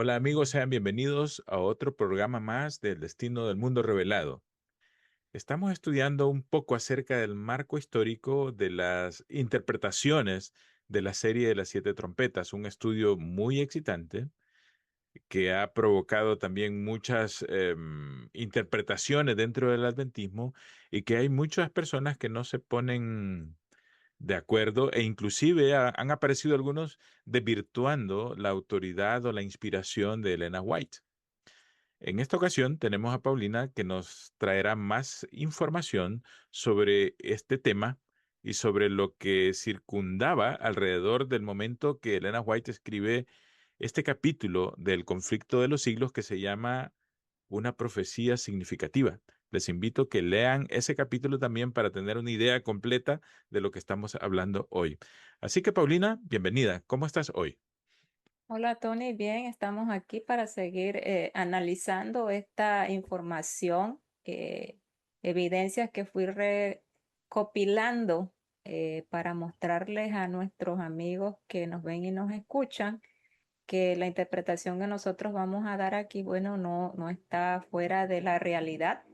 Hola amigos, sean bienvenidos a otro programa más del Destino del Mundo Revelado. Estamos estudiando un poco acerca del marco histórico de las interpretaciones de la serie de las siete trompetas, un estudio muy excitante que ha provocado también muchas interpretaciones dentro del adventismo y que hay muchas personas que no se ponen de acuerdo, e inclusive han aparecido algunos desvirtuando la autoridad o la inspiración de Elena White. En esta ocasión tenemos a Paulina que nos traerá más información sobre este tema y sobre lo que circundaba alrededor del momento que Elena White escribe este capítulo del conflicto de los siglos que se llama Una profecía significativa. Les invito a que lean ese capítulo también para tener una idea completa de lo que estamos hablando hoy. Así que Paulina, bienvenida. ¿Cómo estás hoy? Hola Tony, bien, estamos aquí para seguir analizando esta información, evidencias que fui recopilando para mostrarles a nuestros amigos que nos ven y nos escuchan que la interpretación que nosotros vamos a dar aquí, bueno, no está fuera de la realidad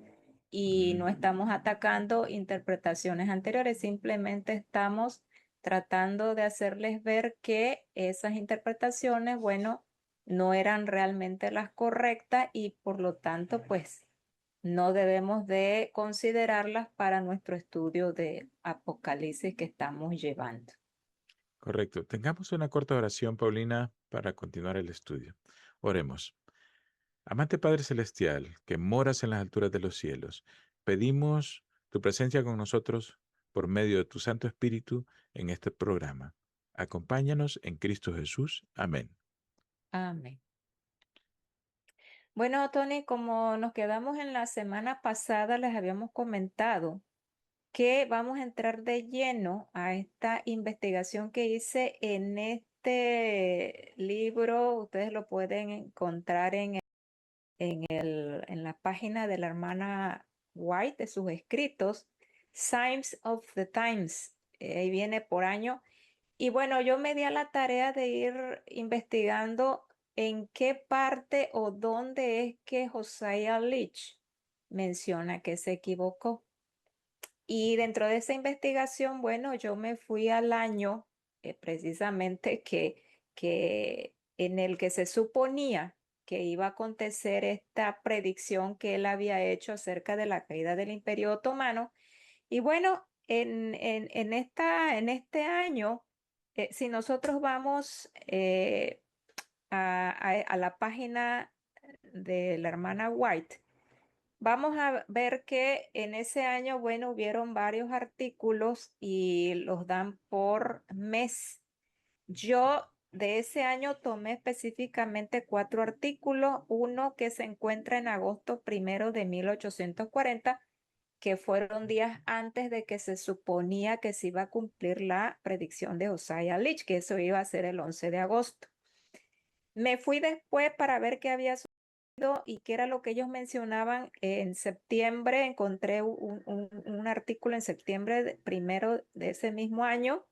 y no estamos atacando interpretaciones anteriores, simplemente estamos tratando de hacerles ver que esas interpretaciones, bueno, no eran realmente las correctas y por lo tanto, pues no debemos de considerarlas para nuestro estudio de Apocalipsis que estamos llevando. Correcto. Tengamos una corta oración, Paulina, para continuar el estudio. Oremos. Amante Padre Celestial, que moras en las alturas de los cielos, pedimos tu presencia con nosotros por medio de tu Santo Espíritu en este programa. Acompáñanos en Cristo Jesús. Amén. Amén. Bueno, Tony, como nos quedamos en la semana pasada, les habíamos comentado que vamos a entrar de lleno a esta investigación que hice en este libro. Ustedes lo pueden encontrar en la página de la hermana White, de sus escritos, Signs of the Times. Ahí viene por año. Y bueno, yo me di a la tarea de ir investigando en qué parte o dónde es que Josiah Leach menciona que se equivocó. Y dentro de esa investigación, bueno, yo me fui al año precisamente que en el que se suponía que iba a acontecer esta predicción que él había hecho acerca de la caída del Imperio Otomano. Y bueno, en este año, si nosotros vamos a la página de la hermana White, vamos a ver que en ese año, bueno, hubieron varios artículos y los dan por mes. Yo de ese año tomé específicamente 4 artículos, uno que se encuentra en agosto 1 de 1840, que fueron días antes de que se suponía que se iba a cumplir la predicción de Josiah Leach, que eso iba a ser el 11 de agosto. Me fui después para ver qué había y qué era lo que ellos mencionaban en septiembre. Encontré un artículo en septiembre 1 de ese mismo año.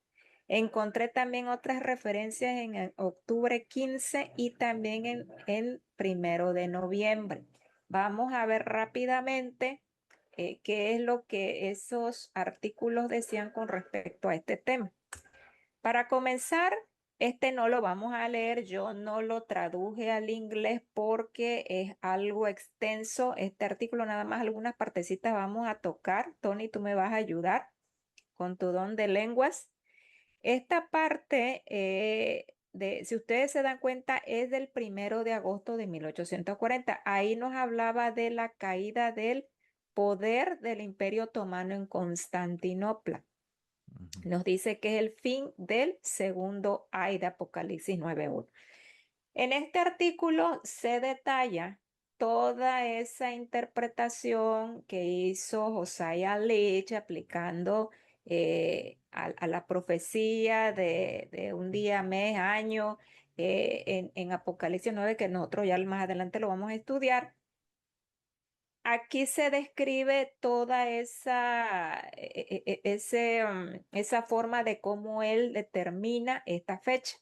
Encontré también otras referencias en octubre 15 y también en 1 de noviembre. Vamos a ver rápidamente qué es lo que esos artículos decían con respecto a este tema. Para comenzar, este no lo vamos a leer, yo no lo traduje al inglés porque es algo extenso. Este artículo nada más algunas partecitas vamos a tocar. Tony, tú me vas a ayudar con tu don de lenguas. Esta parte, si ustedes se dan cuenta, es del 1 de agosto de 1840. Ahí nos hablaba de la caída del poder del Imperio Otomano en Constantinopla. Ujú. Nos dice que es el fin del segundo ay de Apocalipsis 9:1. En este artículo se detalla toda esa interpretación que hizo Josiah Leach aplicando a la profecía de un día, mes, año en Apocalipsis 9, que nosotros ya más adelante lo vamos a estudiar. Aquí se describe toda esa forma de cómo él determina esta fecha.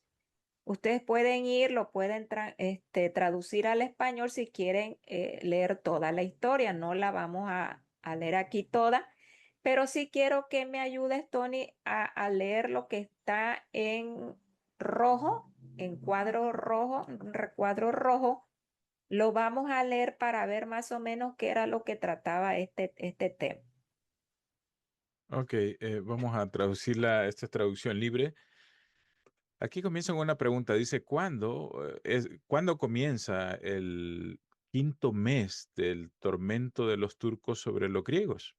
Ustedes pueden ir, lo pueden traducir al español si quieren leer toda la historia. No la vamos a leer aquí toda, pero sí quiero que me ayudes, Tony, a leer lo que está en rojo, en cuadro rojo, un recuadro rojo. Lo vamos a leer para ver más o menos qué era lo que trataba este tema. Ok, vamos a traducirla, esta es traducción libre. Aquí comienza con una pregunta. Dice, ¿cuándo comienza el quinto mes del tormento de los turcos sobre los griegos?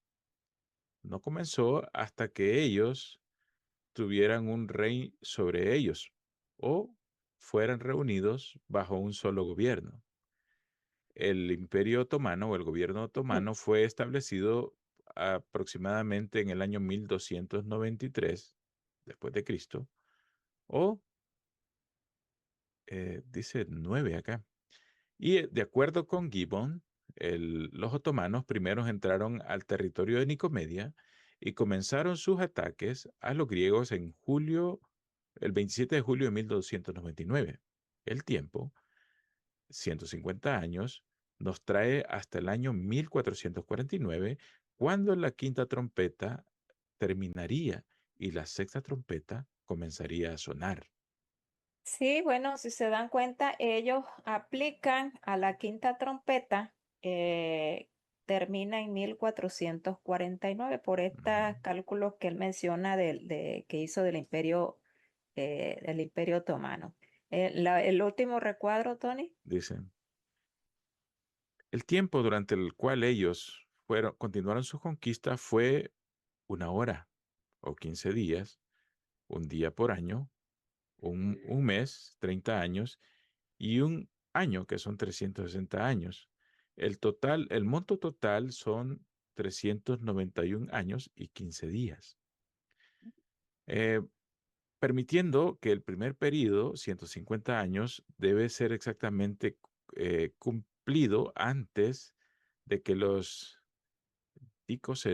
No comenzó hasta que ellos tuvieran un rey sobre ellos o fueran reunidos bajo un solo gobierno. El Imperio Otomano o el gobierno otomano fue establecido aproximadamente en el año 1293 después de Cristo, o dice 9 acá. Y de acuerdo con Gibbon, los otomanos primeros entraron al territorio de Nicomedia y comenzaron sus ataques a los griegos el 27 de julio de 1299. El tiempo, 150 años, nos trae hasta el año 1449, cuando la quinta trompeta terminaría y la sexta trompeta comenzaría a sonar. Sí, bueno, si se dan cuenta, ellos aplican a la quinta trompeta, eh, termina en 1449 por Ujú. estos cálculos que él menciona que hizo del Imperio Otomano. El último recuadro, Tony. Dicen. El tiempo durante el cual ellos continuaron su conquista fue una hora o 15 días, un día por año, un mes, 30 años, y un año, que son 360 años. El monto total son 391 años y 15 días, eh, permitiendo que el primer periodo, 150 años, debe ser exactamente cumplido antes de que los ticos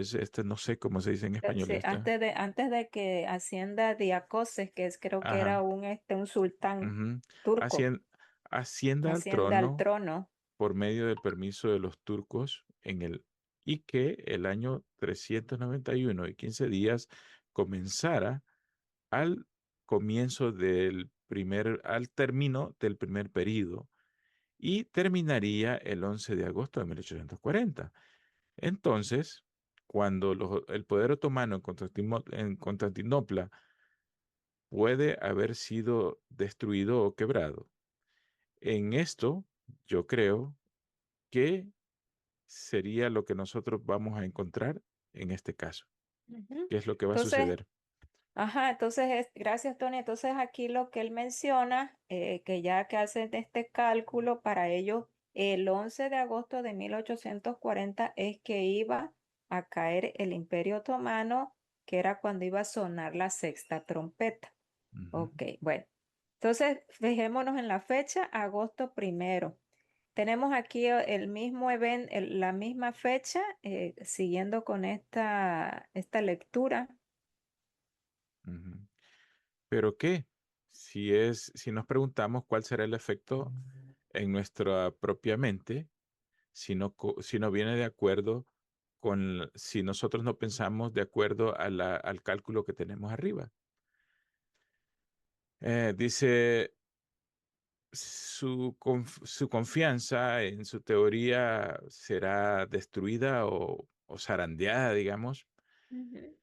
no sé cómo se dice en español Sí, esta. antes de que ascienda Diacoses, creo que era Ajá. un sultán Ujú. turco, Ascien- Ascienda al ascienda al trono trono. por medio del permiso de los turcos y que el año 391 y 15 días comenzara al al término del primer período y terminaría el 11 de agosto de 1840. Entonces, cuando el poder otomano en Constantinopla puede haber sido destruido o quebrado, en esto yo creo que sería lo que nosotros vamos a encontrar en este caso. Ujú. ¿Qué es lo que va a Entonces, suceder? ajá, entonces, gracias, Tony. Entonces, aquí lo que él menciona, que ya que hacen este cálculo para ellos, el 11 de agosto de 1840 es que iba a caer el Imperio Otomano, que era cuando iba a sonar la sexta trompeta. Ujú, Ok, bueno. Entonces, fijémonos en la fecha, agosto primero. Tenemos aquí el mismo evento, la misma fecha, siguiendo con esta lectura. ujú. ¿Pero qué? Si nos preguntamos cuál será el efecto en nuestra propia mente, si no viene de acuerdo si nosotros no pensamos de acuerdo al cálculo que tenemos arriba. Dice, su confianza en su teoría será destruida o zarandeada, digamos. Ujú,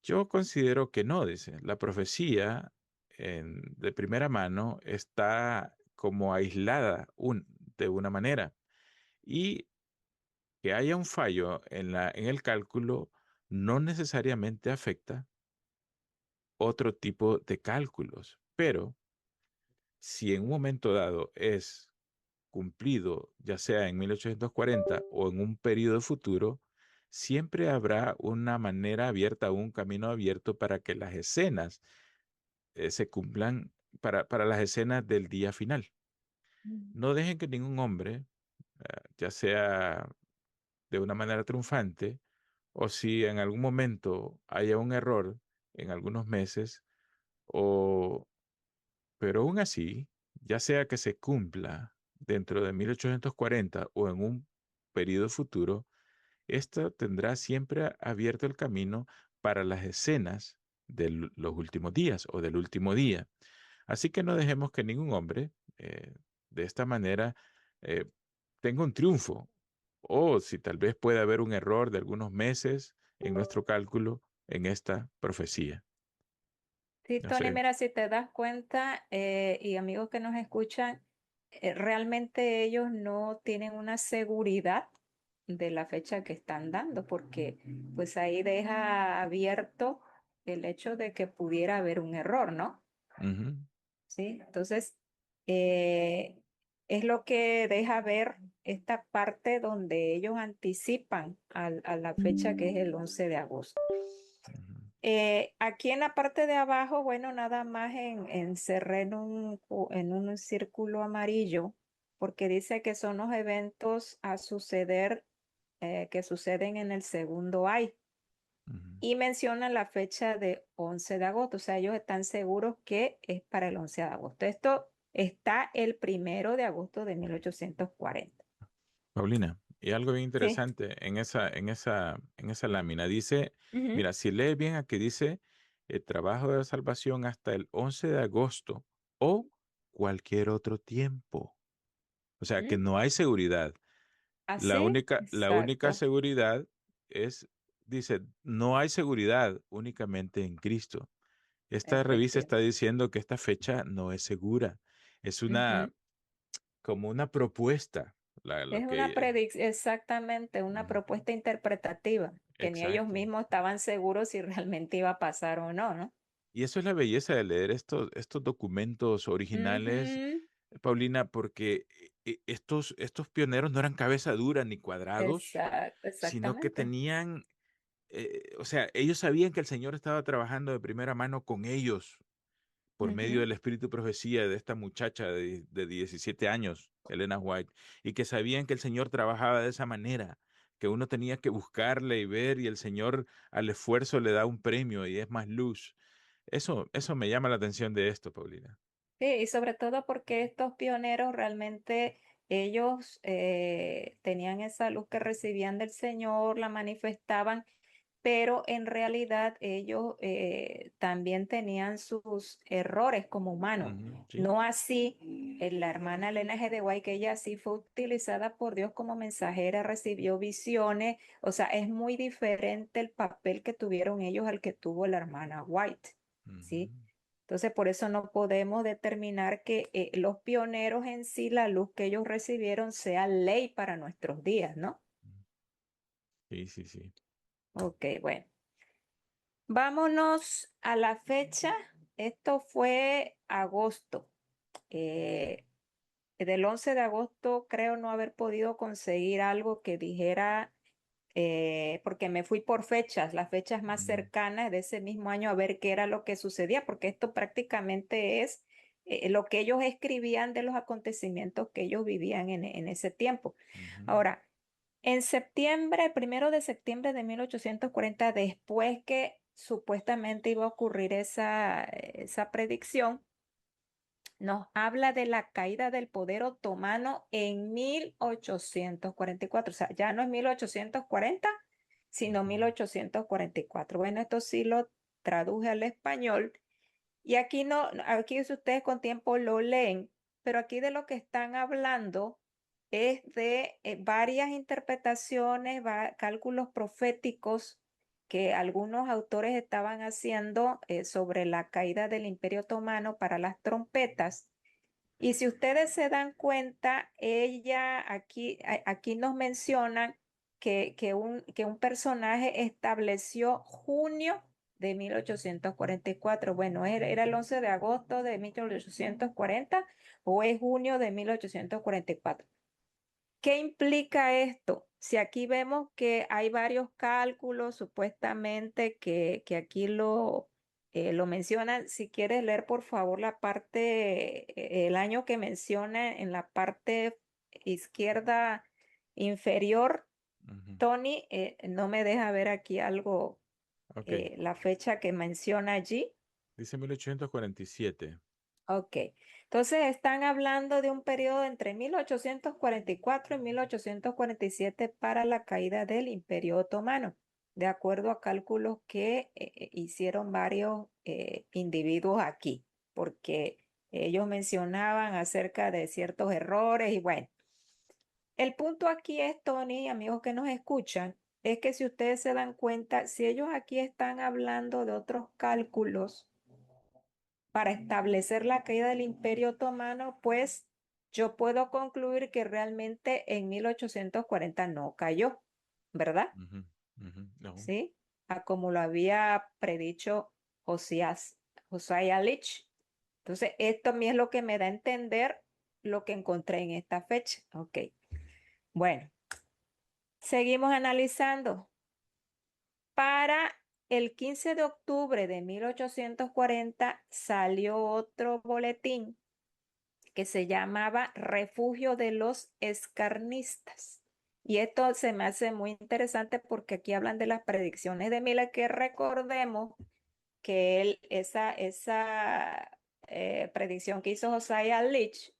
Yo considero que no, dice. La profecía de primera mano está como aislada de una manera. Y que haya un fallo en el cálculo no necesariamente afecta otro tipo de cálculos. Pero si en un momento dado es cumplido, ya sea en 1840 o en un periodo futuro, siempre habrá una manera abierta, un camino abierto para que las escenas se cumplan, para las escenas del día final. ujú. No dejen que ningún hombre, ya sea de una manera triunfante, o si en algún momento haya un error en algunos meses, o Pero aún así, ya sea que se cumpla dentro de 1840 o en un periodo futuro, esta tendrá siempre abierto el camino para las escenas de los últimos días o del último día. Así que no dejemos que ningún hombre de esta manera eh, tenga un triunfo. O si tal vez puede haber un error de algunos meses en nuestro cálculo en esta profecía. Sí, No Tony, sé. mira, si te das cuenta, y amigos que nos escuchan, realmente ellos no tienen una seguridad de la fecha que están dando, porque pues ahí deja abierto el hecho de que pudiera haber un error, ¿no? Ujú, Sí, entonces eh, es lo que deja ver esta parte donde ellos anticipan a la fecha que es el 11 de agosto. ujú, Aquí en la parte de abajo, bueno, nada más encerré en un círculo amarillo, porque dice que son los eventos a suceder, que suceden en el segundo ay, ujú. y mencionan la fecha de 11 de agosto, o sea, ellos están seguros que es para el 11 de agosto. Esto está el 1 de agosto de 1840. Paulina, y algo bien Sí. interesante en esa lámina dice, Ujú, mira, si lees bien aquí dice el trabajo de salvación hasta el 11 de agosto o cualquier otro tiempo. O sea que ujú. no hay seguridad. La Así, única exacto, seguridad es, dice, no hay seguridad únicamente en Cristo. Esta revista está efectivamente. diciendo que esta fecha no es segura. Es como una propuesta, lo Es una que, predicción, exactamente, una Ujú. propuesta interpretativa, que ni ellos Exacto. mismos estaban seguros si realmente iba a pasar o no, ¿no? Y eso es la belleza de leer estos documentos originales, Ujú, Paulina, porque estos pioneros no eran cabeza dura ni cuadrados, exacto, sino que exactamente. tenían, o sea, ellos sabían que el Señor estaba trabajando de primera mano con ellos por medio Ujú. del espíritu de profecía de esta muchacha de 17 años, Elena White, y que sabían que el Señor trabajaba de esa manera, que uno tenía que buscarle y ver, y el Señor al esfuerzo le da un premio y es más luz. Eso me llama la atención de esto, Paulina. Sí, y sobre todo porque estos pioneros realmente ellos tenían esa luz que recibían del Señor, la manifestaban, pero en realidad ellos también tenían sus errores como humanos. Ujú, sí. No así la hermana Elena G. de White, que ella sí fue utilizada por Dios como mensajera, recibió visiones, o sea, es muy diferente el papel que tuvieron ellos al que tuvo la hermana White, Ujú, ¿sí? Entonces, por eso no podemos determinar que los pioneros en sí, la luz que ellos recibieron sea ley para nuestros días, ¿no? ujú. Sí, sí, sí. Ok, bueno. Vámonos a la fecha. Esto fue agosto. Eh, del 11 de agosto creo no haber podido conseguir algo que dijera, porque me fui por fechas, las fechas más Ujú, cercanas de ese mismo año a ver qué era lo que sucedía, porque esto prácticamente es lo que ellos escribían de los acontecimientos que ellos vivían en ese tiempo. ujú, Ahora, en septiembre, 1 de septiembre de 1840, después que supuestamente iba a ocurrir esa predicción, nos habla de la caída del poder otomano en 1844. O sea, ya no es 1840, sino ujú, 1844. Bueno, esto sí lo traduje al español. Y aquí no, aquí si ustedes con tiempo lo leen, pero aquí de lo que están hablando es de varias interpretaciones, cálculos proféticos que algunos autores estaban haciendo sobre la caída del Imperio Otomano para las trompetas. Y si ustedes se dan cuenta, ella aquí nos mencionan que un personaje estableció junio de 1844. Bueno, ¿era el 11 de agosto de 1840 o es junio de 1844? ¿Qué implica esto? Si aquí vemos que hay varios cálculos, supuestamente que aquí lo mencionan, si quieres leer por favor la parte, el año que menciona en la parte izquierda inferior, ujú. Tony, no me deja ver aquí algo, Ok. la fecha que menciona allí. Dice 1847. Ok. Entonces están hablando de un periodo entre 1844 y 1847 para la caída del Imperio Otomano, de acuerdo a cálculos que hicieron varios individuos aquí, porque ellos mencionaban acerca de ciertos errores y bueno, el punto aquí es, Tony, amigos que nos escuchan, es que si ustedes se dan cuenta, si ellos aquí están hablando de otros cálculos, para establecer la caída del Imperio Otomano, pues yo puedo concluir que realmente en 1840 no cayó, ¿verdad? Ujú, ujú, no. ¿Sí? A como lo había predicho Josiah Leach. Entonces, esto a mí es lo que me da a entender lo que encontré en esta fecha. Ok, bueno, seguimos analizando. Para el 15 de octubre de 1840 salió otro boletín que se llamaba Refugio de los Escarnistas. Y esto se me hace muy interesante porque aquí hablan de las predicciones de Miller, que recordemos que esa predicción que hizo Josiah Leach,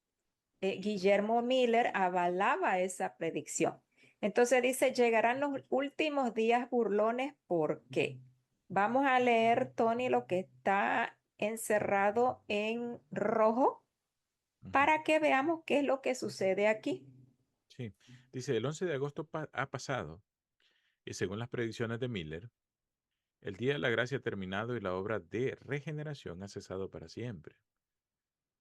Guillermo Miller avalaba esa predicción. Entonces dice, llegarán los últimos días burlones, ¿por qué? Vamos a leer, Tony, lo que está encerrado en rojo Ujú. para que veamos qué es lo que sucede aquí. Sí, dice, el 11 de agosto ha pasado y según las predicciones de Miller, el día de la gracia ha terminado y la obra de regeneración ha cesado para siempre.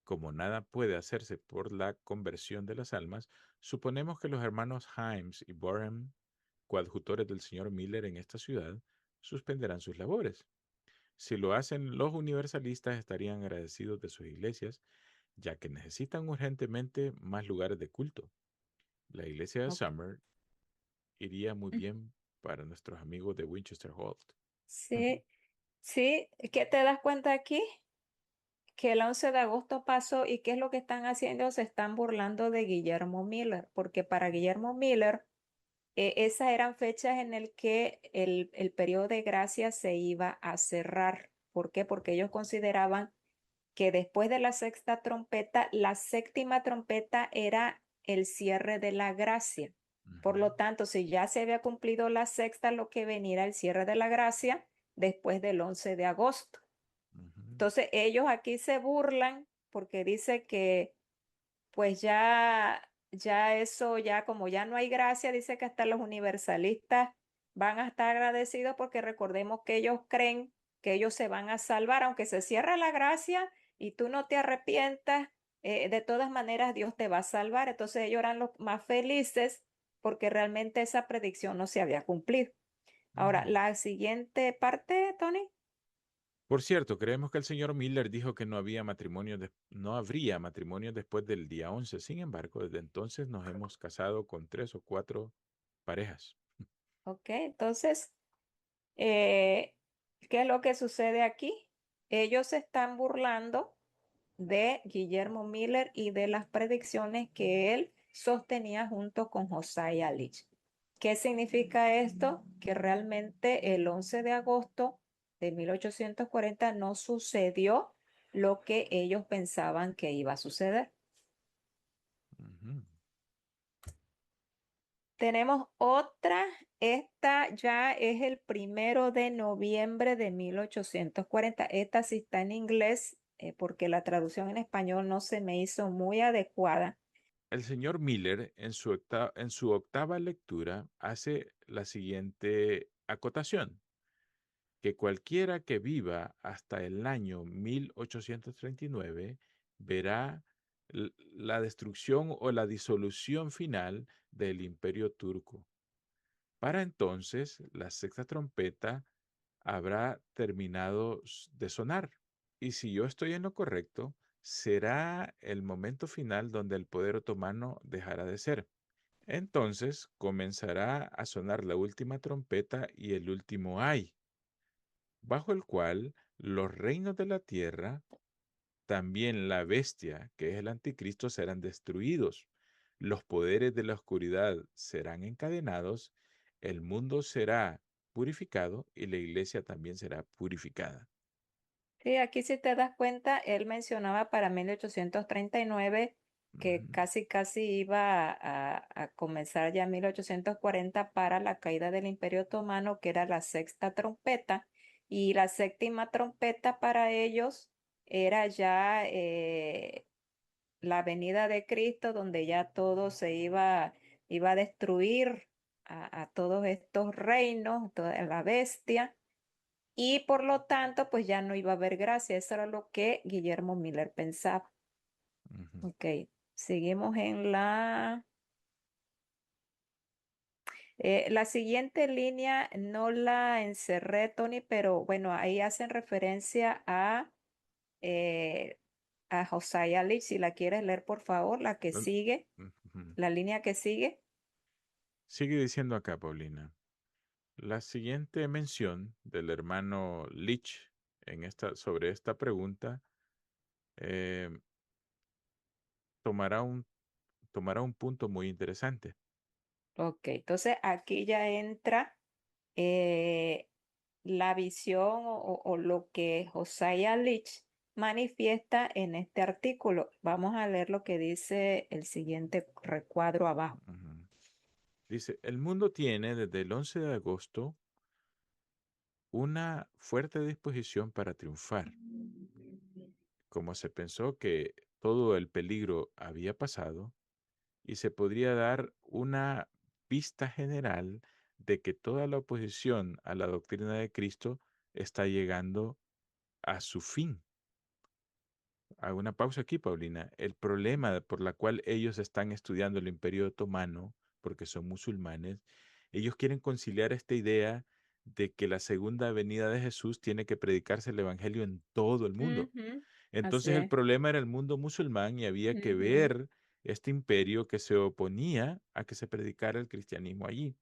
Como nada puede hacerse por la conversión de las almas, suponemos que los hermanos Himes y Borehem, coadjutores del señor Miller en esta ciudad, suspenderán sus labores. Si lo hacen, los universalistas estarían agradecidos de sus iglesias, ya que necesitan urgentemente más lugares de culto. La iglesia de Ok. Summer iría muy bien para nuestros amigos de Winchester Hall. Sí, sí, ¿qué te das cuenta aquí? Que el 11 de agosto pasó y ¿qué es lo que están haciendo? Se están burlando de Guillermo Miller, porque para Guillermo Miller esas eran fechas en el que el periodo de gracia se iba a cerrar. ¿Por qué? Porque ellos consideraban que después de la sexta trompeta, la séptima trompeta era el cierre de la gracia. Por lo tanto, si ya se había cumplido la sexta, lo que venía era el cierre de la gracia después del 11 de agosto. Ujú, Entonces, ellos aquí se burlan porque dice que pues ya eso, ya como ya no hay gracia, dice que hasta los universalistas van a estar agradecidos porque recordemos que ellos creen que ellos se van a salvar, aunque se cierre la gracia y tú no te arrepientas, de todas maneras Dios te va a salvar. Entonces ellos eran los más felices porque realmente esa predicción no se había cumplido. Ahora, ujú. la siguiente parte, Tony. Por cierto, creemos que el señor Miller dijo que no habría matrimonio después del día 11. Sin embargo, desde entonces nos hemos casado con 3 o 4 parejas. Ok, entonces Eh, ¿qué es lo que sucede aquí? Ellos se están burlando de Guillermo Miller y de las predicciones que él sostenía junto con Josiah Leach. ¿Qué significa esto? Que realmente el 11 de agosto de 1840 no sucedió lo que ellos pensaban que iba a suceder. Ujú. Tenemos otra, esta ya es el 1 de noviembre de 1840. Esta sí está en inglés porque la traducción en español no se me hizo muy adecuada. El señor Miller, en su octava lectura, hace la siguiente acotación, que cualquiera que viva hasta el año 1839 verá la destrucción o la disolución final del imperio turco. Para entonces, la sexta trompeta habrá terminado de sonar. Y si yo estoy en lo correcto, será el momento final donde el poder otomano dejará de ser. Entonces comenzará a sonar la última trompeta y el último ay, bajo el cual los reinos de la tierra, también la bestia, que es el anticristo, serán destruidos. Los poderes de la oscuridad serán encadenados, el mundo será purificado y la iglesia también será purificada. Sí, aquí si te das cuenta, él mencionaba para 1839 que Ujú, casi iba a comenzar ya 1840 para la caída del Imperio Otomano, que era la sexta trompeta, y la séptima trompeta para ellos era ya la venida de Cristo, donde ya todo iba a destruir a todos estos reinos, toda la bestia y por lo tanto, pues ya no iba a haber gracia. Eso era lo que Guillermo Miller pensaba. ujú. Ok, seguimos en la siguiente línea, no la encerré, Tony, pero bueno, ahí hacen referencia eh, a Josiah Lee. Si la quieres leer, por favor, la que Don- sigue, Ujú. la línea que sigue. Sigue diciendo acá, Paulina. La siguiente mención del hermano Leach sobre esta pregunta eh, tomará tomará un punto muy interesante. Ok, entonces aquí ya entra eh, la visión o lo que Josiah Leach manifiesta en este artículo. Vamos a leer lo que dice el siguiente recuadro abajo. Ujú. Dice, el mundo tiene desde el 11 de agosto una fuerte disposición para triunfar. Como se pensó que todo el peligro había pasado y se podría dar una vista general de que toda la oposición a la doctrina de Cristo está llegando a su fin. Hago una pausa aquí, Paulina. El problema por la cual ellos están estudiando el Imperio Otomano, porque son musulmanes, ellos quieren conciliar esta idea de que la segunda venida de Jesús tiene que predicarse el Evangelio en todo el mundo. Ujú, así Entonces el es. problema era el mundo musulmán y había que Ujú. ver este imperio que se oponía a que se predicara el cristianismo allí.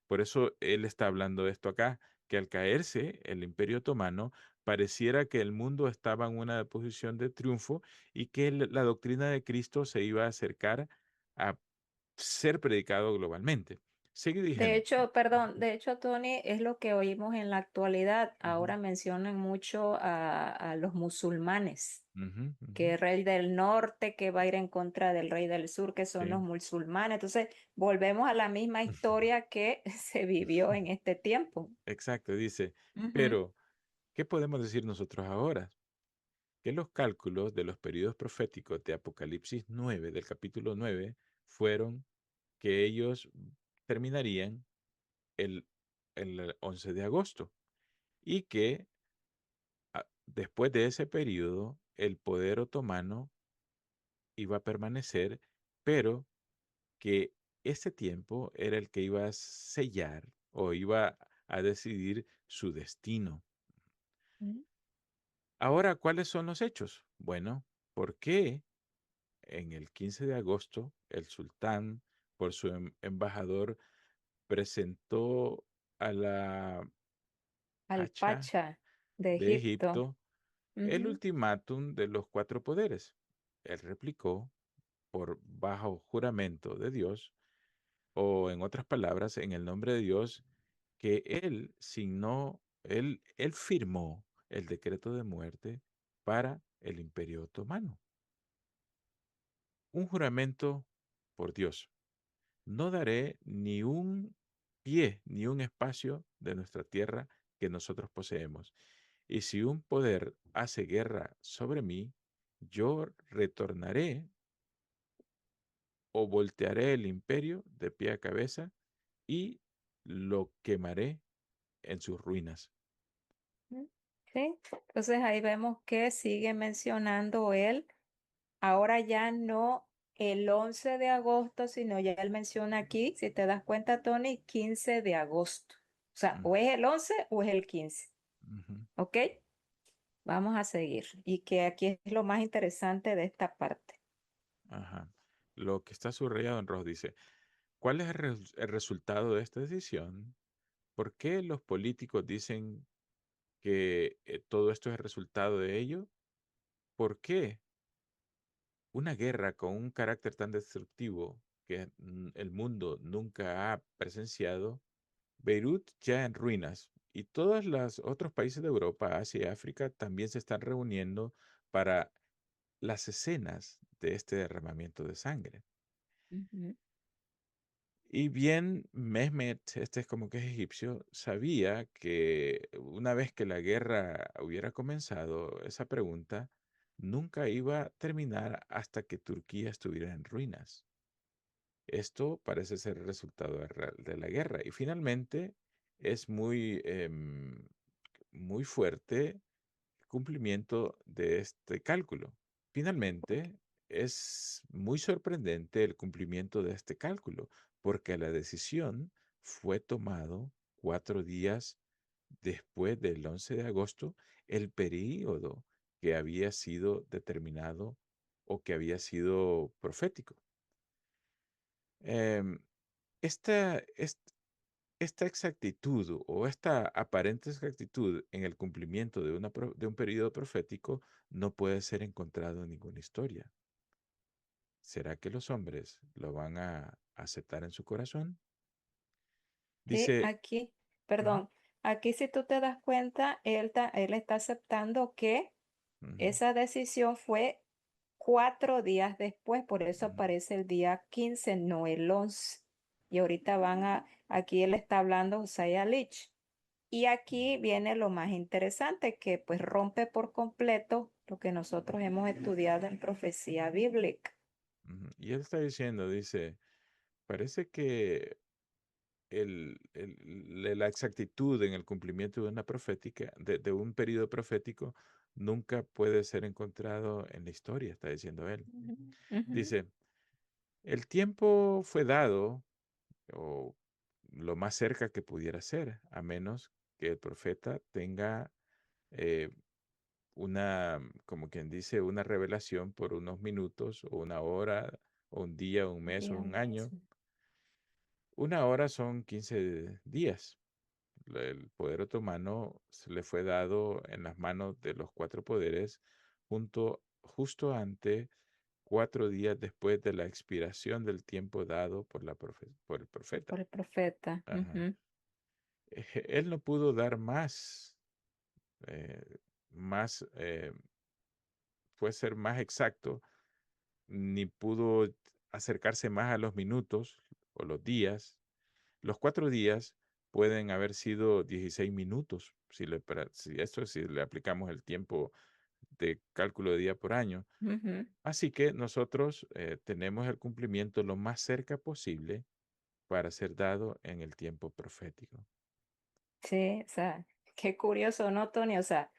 Por eso él está hablando de esto acá, que al caerse el imperio otomano, pareciera que el mundo estaba en una posición de triunfo y que la doctrina de Cristo se iba a acercar a ser predicado globalmente. Sigue De diciendo. hecho, perdón, de hecho, Tony, es lo que oímos en la actualidad. Ujú, Ahora mencionan mucho a los musulmanes, ujú, ujú. que el rey del norte que va a ir en contra del rey del sur, que son los Sí. musulmanes. Entonces, volvemos a la misma historia que se vivió en este tiempo. Exacto, dice, Ujú. pero ¿qué podemos decir nosotros ahora? Que los cálculos de los periodos proféticos de Apocalipsis 9 del capítulo 9 fueron que ellos terminarían el, el 11 de agosto y que después de ese periodo el poder otomano iba a permanecer, pero que ese tiempo era el que iba a sellar o iba a decidir su destino. Mm. Ahora, ¿cuáles son los hechos? Bueno, ¿por qué en el 15 de agosto el sultán, por su embajador, presentó a la Al Pacha Pacha de de Egipto? Egipto el Ujú. ultimátum de los cuatro poderes? Él replicó por bajo juramento de Dios, o en otras palabras, en el nombre de Dios, que él firmó el decreto de muerte para el Imperio Otomano. Un juramento por Dios. No daré ni un pie ni un espacio de nuestra tierra que nosotros poseemos. Y si un poder hace guerra sobre mí, yo retornaré o voltearé el imperio de pie a cabeza y lo quemaré en sus ruinas. Mm. Sí, entonces ahí vemos que sigue mencionando él, ahora ya no el 11 de agosto, sino ya él menciona aquí, si te das cuenta, Tony, 15 de agosto. O sea, Mm, o es el 11 o es el 15. ujú, ¿Ok? Vamos a seguir. Y que aquí es lo más interesante de esta parte. ajá. Lo que está subrayado en rojo dice, ¿cuál es el resultado de esta decisión? ¿Por qué los políticos dicen que todo esto es el resultado de ello? ¿Por qué una guerra con un carácter tan destructivo que el mundo nunca ha presenciado, Beirut ya en ruinas y todos los otros países de Europa, Asia y África también se están reuniendo para las escenas de este derramamiento de sangre. Ujú. Y bien, Mehmet, este es como que es egipcio, sabía que una vez que la guerra hubiera comenzado, esa pregunta nunca iba a terminar hasta que Turquía estuviera en ruinas. Esto parece ser el resultado de la guerra. Y finalmente es muy fuerte cumplimiento de este cálculo. Finalmente, es muy sorprendente el cumplimiento de este cálculo, porque la decisión fue tomado 4 días después del 11 de agosto, el período que había sido determinado o que había sido profético. Em, esta, esta exactitud o esta aparente exactitud en el cumplimiento de, de un periodo profético no puede ser encontrado en ninguna historia. ¿Será que los hombres lo van a aceptar en su corazón? Sí, Dice, aquí, ujú, perdón, aquí si tú te das cuenta, él está aceptando que ujú, esa decisión fue 4 días después, por eso ujú, aparece el día 15, no el 11. Y ahorita aquí él está hablando Josiah Lich. Y aquí viene lo más interesante, que pues rompe por completo lo que nosotros hemos estudiado en profecía bíblica. ujú. Y él está diciendo, dice, parece que la exactitud en el cumplimiento de una profética, de un periodo profético, nunca puede ser encontrado en la historia, está diciendo él. Ujú, ujú. Dice, el tiempo fue dado, o lo más cerca que pudiera ser, a menos que el profeta tenga eh, como quien dice, una revelación por unos minutos, o una hora, o un día, un mes, o Día, un un mes. año. Una hora son 15 días. El poder otomano se le fue dado en las manos de los cuatro poderes justo ante 4 días después de la expiración del tiempo dado por el profeta. Por el profeta. Ajá. Ujú. Él no pudo dar más, eh, más, puede ser más exacto, ni pudo acercarse más a los minutos o los días. Los 4 días pueden haber sido 16 minutos, si le aplicamos el tiempo de cálculo de día por año. Ujú. Así que nosotros tenemos el cumplimiento lo más cerca posible para ser dado en el tiempo profético. Sí, o sea, qué curioso, ¿no, Tony? O sea,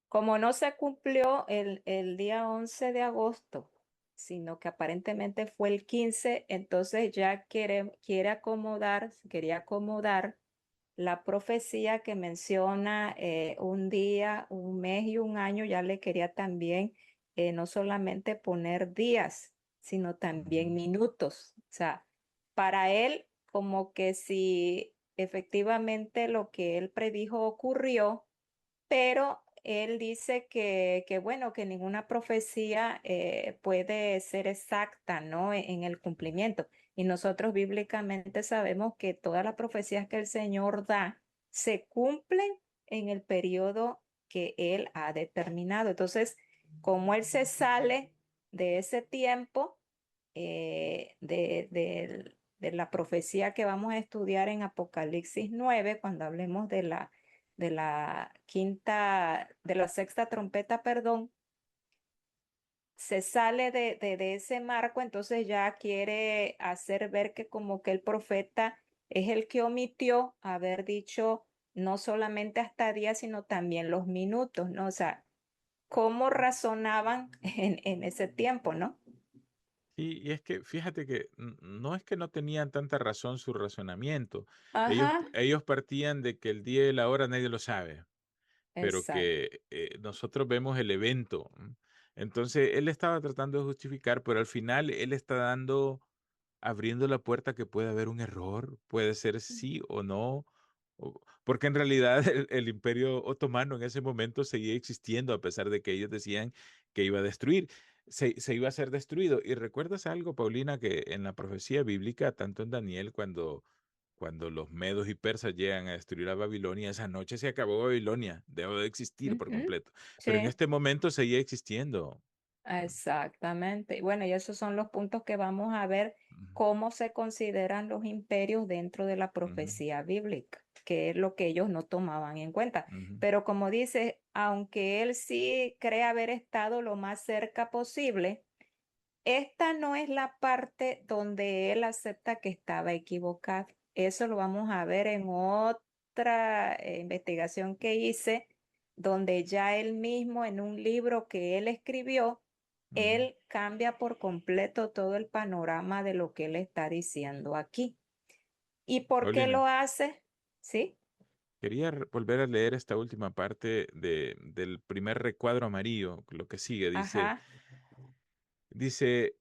como no se cumplió el día 11 de agosto, sino que aparentemente fue el 15, entonces ya quería acomodar la profecía que menciona un día, un mes y un año, ya le quería también no solamente poner días, sino también Ujú, minutos. O sea, para él, como que si efectivamente lo que él predijo ocurrió, pero él dice que bueno, que ninguna profecía puede ser exacta, ¿no? En el cumplimiento. Y nosotros bíblicamente sabemos que todas las profecías que el Señor da se cumplen en el periodo que Él ha determinado. Entonces, como Él se sale de ese tiempo, de la profecía que vamos a estudiar en Apocalipsis 9 cuando hablemos de la sexta trompeta, perdón, se sale de ese marco, entonces ya quiere hacer ver que como que el profeta es el que omitió haber dicho no solamente hasta días, sino también los minutos, ¿no? O sea, cómo razonaban en ese tiempo, ¿no? y es que fíjate que no es que no tenían tanta razón su razonamiento. Ajá, Ellos partían de que el día y la hora nadie lo sabe, pero exacto. que nosotros vemos el evento. Entonces, él estaba tratando de justificar, pero al final él está abriendo la puerta que puede haber un error, puede ser sí o no, porque en realidad el Imperio Otomano en ese momento seguía existiendo a pesar de que ellos decían que iba a destruir. Se iba a ser destruido. ¿Y recuerdas algo, Paulina, que en la profecía bíblica, tanto en Daniel cuando los medos y persas llegan a destruir a Babilonia, esa noche se acabó Babilonia, dejó de existir por Ujú, completo. Pero en sí, este momento seguía existiendo. exactamente. Bueno, y esos son los puntos que vamos a ver Ujú, cómo se consideran los imperios dentro de la ujú, profecía bíblica, que es lo que ellos no tomaban en cuenta. ujú, Pero como dice, aunque él sí cree haber estado lo más cerca posible, esta no es la parte donde él acepta que estaba equivocado. Eso lo vamos a ver en otra investigación que hice, donde ya él mismo en un libro que él escribió, ujú. él cambia por completo todo el panorama de lo que él está diciendo aquí. ¿Y por qué Paulina, lo hace? ¿Sí? quería volver a leer esta última parte del primer recuadro amarillo, lo que sigue. Ajá. Dice,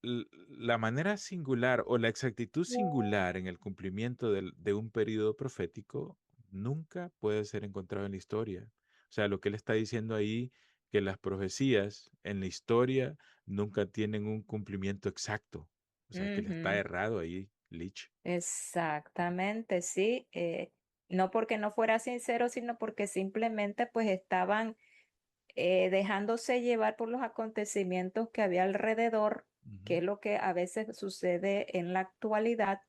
la manera singular o la exactitud singular en el cumplimiento de un periodo profético nunca puede ser encontrado en la historia. O sea, lo que él está diciendo ahí, que las profecías en la historia nunca tienen un cumplimiento exacto. O sea, que le está Ujú. errado ahí, Lich. Exactamente, sí. No porque no fuera sincero, sino porque simplemente pues estaban dejándose llevar por los acontecimientos que había alrededor, Ujú, que es lo que a veces sucede en la actualidad,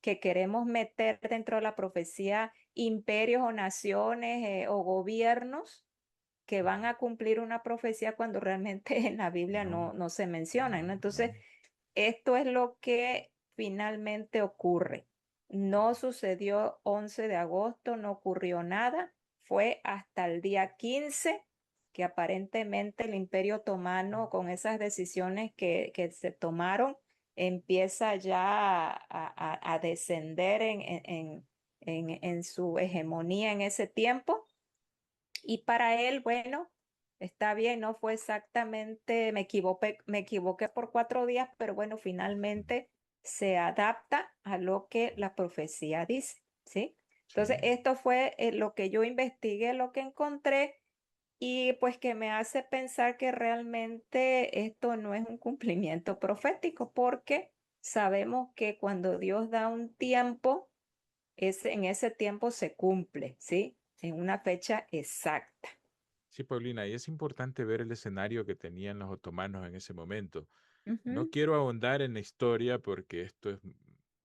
que queremos meter dentro de la profecía imperios o naciones o gobiernos que van ujú. a cumplir una profecía cuando realmente en la Biblia No. no se mencionan, ¿no? Entonces, Ujú, esto es lo que finalmente ocurre. No sucedió 11 de agosto, no ocurrió nada. Fue hasta el día 15 que aparentemente el Imperio Otomano, con esas decisiones que se tomaron, empieza ya a descender en su hegemonía en ese tiempo. Y para él, bueno, está bien, no fue exactamente, me equivoqué por 4 días, pero bueno, finalmente se adapta a lo que la profecía dice, ¿sí? Entonces, sí. esto fue lo que yo investigué, lo que encontré, y pues que me hace pensar que realmente esto no es un cumplimiento profético, porque sabemos que cuando Dios da un tiempo, en ese tiempo se cumple, ¿sí? En una fecha exacta. Sí, Paulina, y es importante ver el escenario que tenían los otomanos en ese momento. No Ujú, quiero ahondar en la historia porque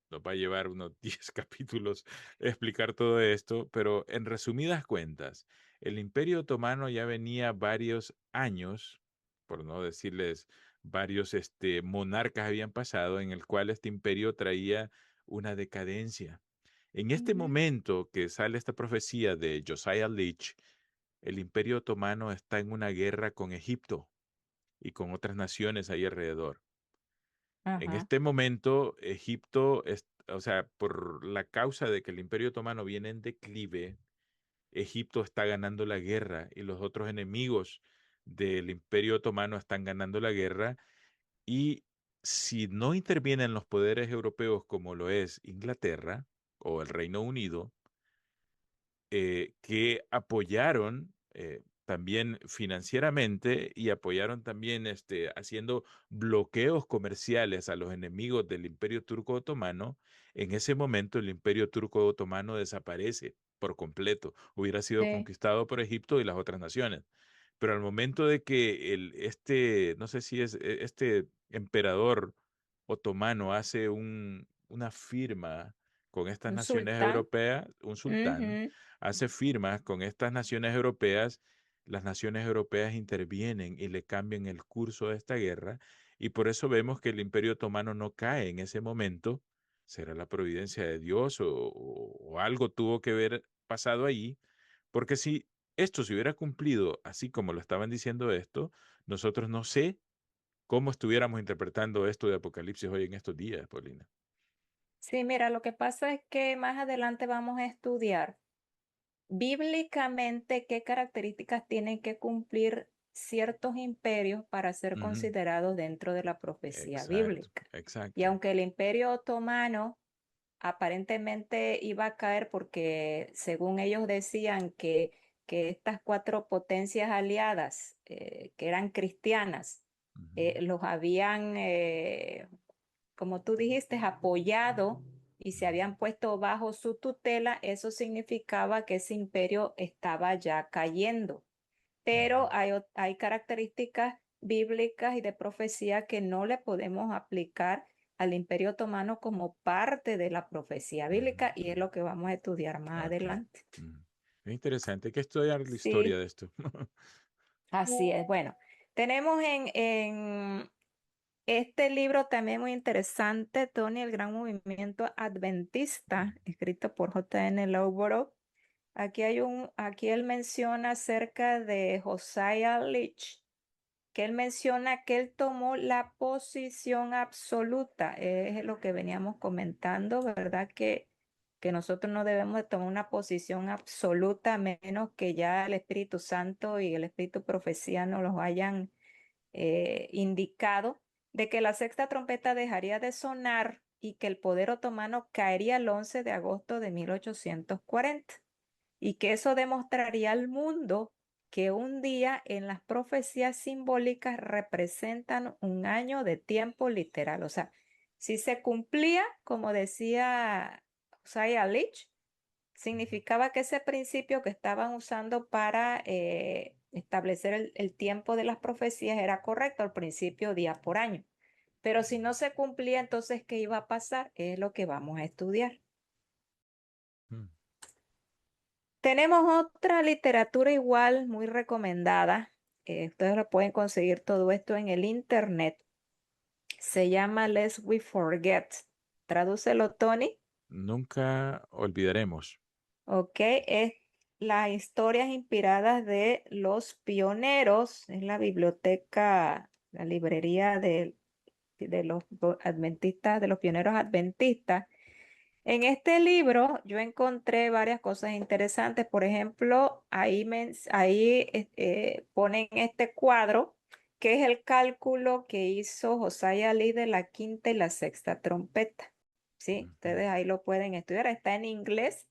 nos va a llevar unos 10 capítulos explicar todo esto, pero en resumidas cuentas, el Imperio Otomano ya venía varios años, por no decirles varios monarcas habían pasado, en el cual este imperio traía una decadencia. En este ujú. momento que sale esta profecía de Josiah Leach, el Imperio Otomano está en una guerra con Egipto y con otras naciones ahí alrededor. En Ajá, este momento, Egipto, o sea, por la causa de que el Imperio Otomano viene en declive, Egipto está ganando la guerra y los otros enemigos del Imperio Otomano están ganando la guerra. Y si no intervienen los poderes europeos como lo es Inglaterra o el Reino Unido, que apoyaron también financieramente y apoyaron también haciendo bloqueos comerciales a los enemigos del Imperio Turco Otomano. En ese momento el Imperio Turco Otomano desaparece por completo. Hubiera sido sí, conquistado por Egipto y las otras naciones. Pero al momento de que no sé si es este emperador otomano hace una firma con estas un naciones sultán. europeas, un sultán, Ujú, hace firmas con estas naciones europeas, las naciones europeas intervienen y le cambian el curso de esta guerra, y por eso vemos que el Imperio Otomano no cae en ese momento. ¿Será la providencia de Dios o algo tuvo que haber pasado ahí? Porque si esto se hubiera cumplido así como lo estaban diciendo esto, nosotros no sé cómo estuviéramos interpretando esto de Apocalipsis hoy en estos días, Paulina. sí, mira, lo que pasa es que más adelante vamos a estudiar bíblicamente qué características tienen que cumplir ciertos imperios para ser Ujú. considerados dentro de la profecía Exacto, bíblica. Y exacto. aunque el Imperio Otomano aparentemente iba a caer porque según ellos decían que estas cuatro potencias aliadas, que eran cristianas, Ujú, los habían, como tú dijiste, apoyado y se habían puesto bajo su tutela, eso significaba que ese imperio estaba ya cayendo. Pero hay características bíblicas y de profecía que no le podemos aplicar al Imperio Otomano como parte de la profecía bíblica y es lo que vamos a estudiar más Ok. adelante. Es interesante. Hay que estudiar la historia Sí, de esto. así es. Bueno, tenemos en este libro también muy interesante, Tony, el Gran Movimiento Adventista, escrito por J.N. Lowborough. Aquí él menciona acerca de Josiah Leach, que él menciona que él tomó la posición absoluta, es lo que veníamos comentando, ¿verdad? Que nosotros no debemos de tomar una posición absoluta a menos que ya el Espíritu Santo y el Espíritu Profecía nos los hayan indicado de que la sexta trompeta dejaría de sonar y que el poder otomano caería el 11 de agosto de 1840 y que eso demostraría al mundo que un día en las profecías simbólicas representan un año de tiempo literal. O sea, si se cumplía, como decía Josiah Leach, significaba que ese principio que estaban usando para establecer el tiempo de las profecías era correcto, al principio día por año. Pero si no se cumplía, entonces, ¿qué iba a pasar? Es lo que vamos a estudiar. Mm. Tenemos otra literatura igual muy recomendada. Ustedes lo pueden conseguir todo esto en el internet. Se llama Lest We Forget. Tradúcelo, Tony. Nunca olvidaremos. Ok, es las historias inspiradas de los pioneros. Es la biblioteca, la librería de los adventistas, de los pioneros adventistas. En este libro yo encontré varias cosas interesantes. Por ejemplo, ahí ponen este cuadro, que es el cálculo que hizo Josiah Lee de la quinta y la sexta trompeta. Sí, Ujú, ustedes ahí lo pueden estudiar. Está en inglés,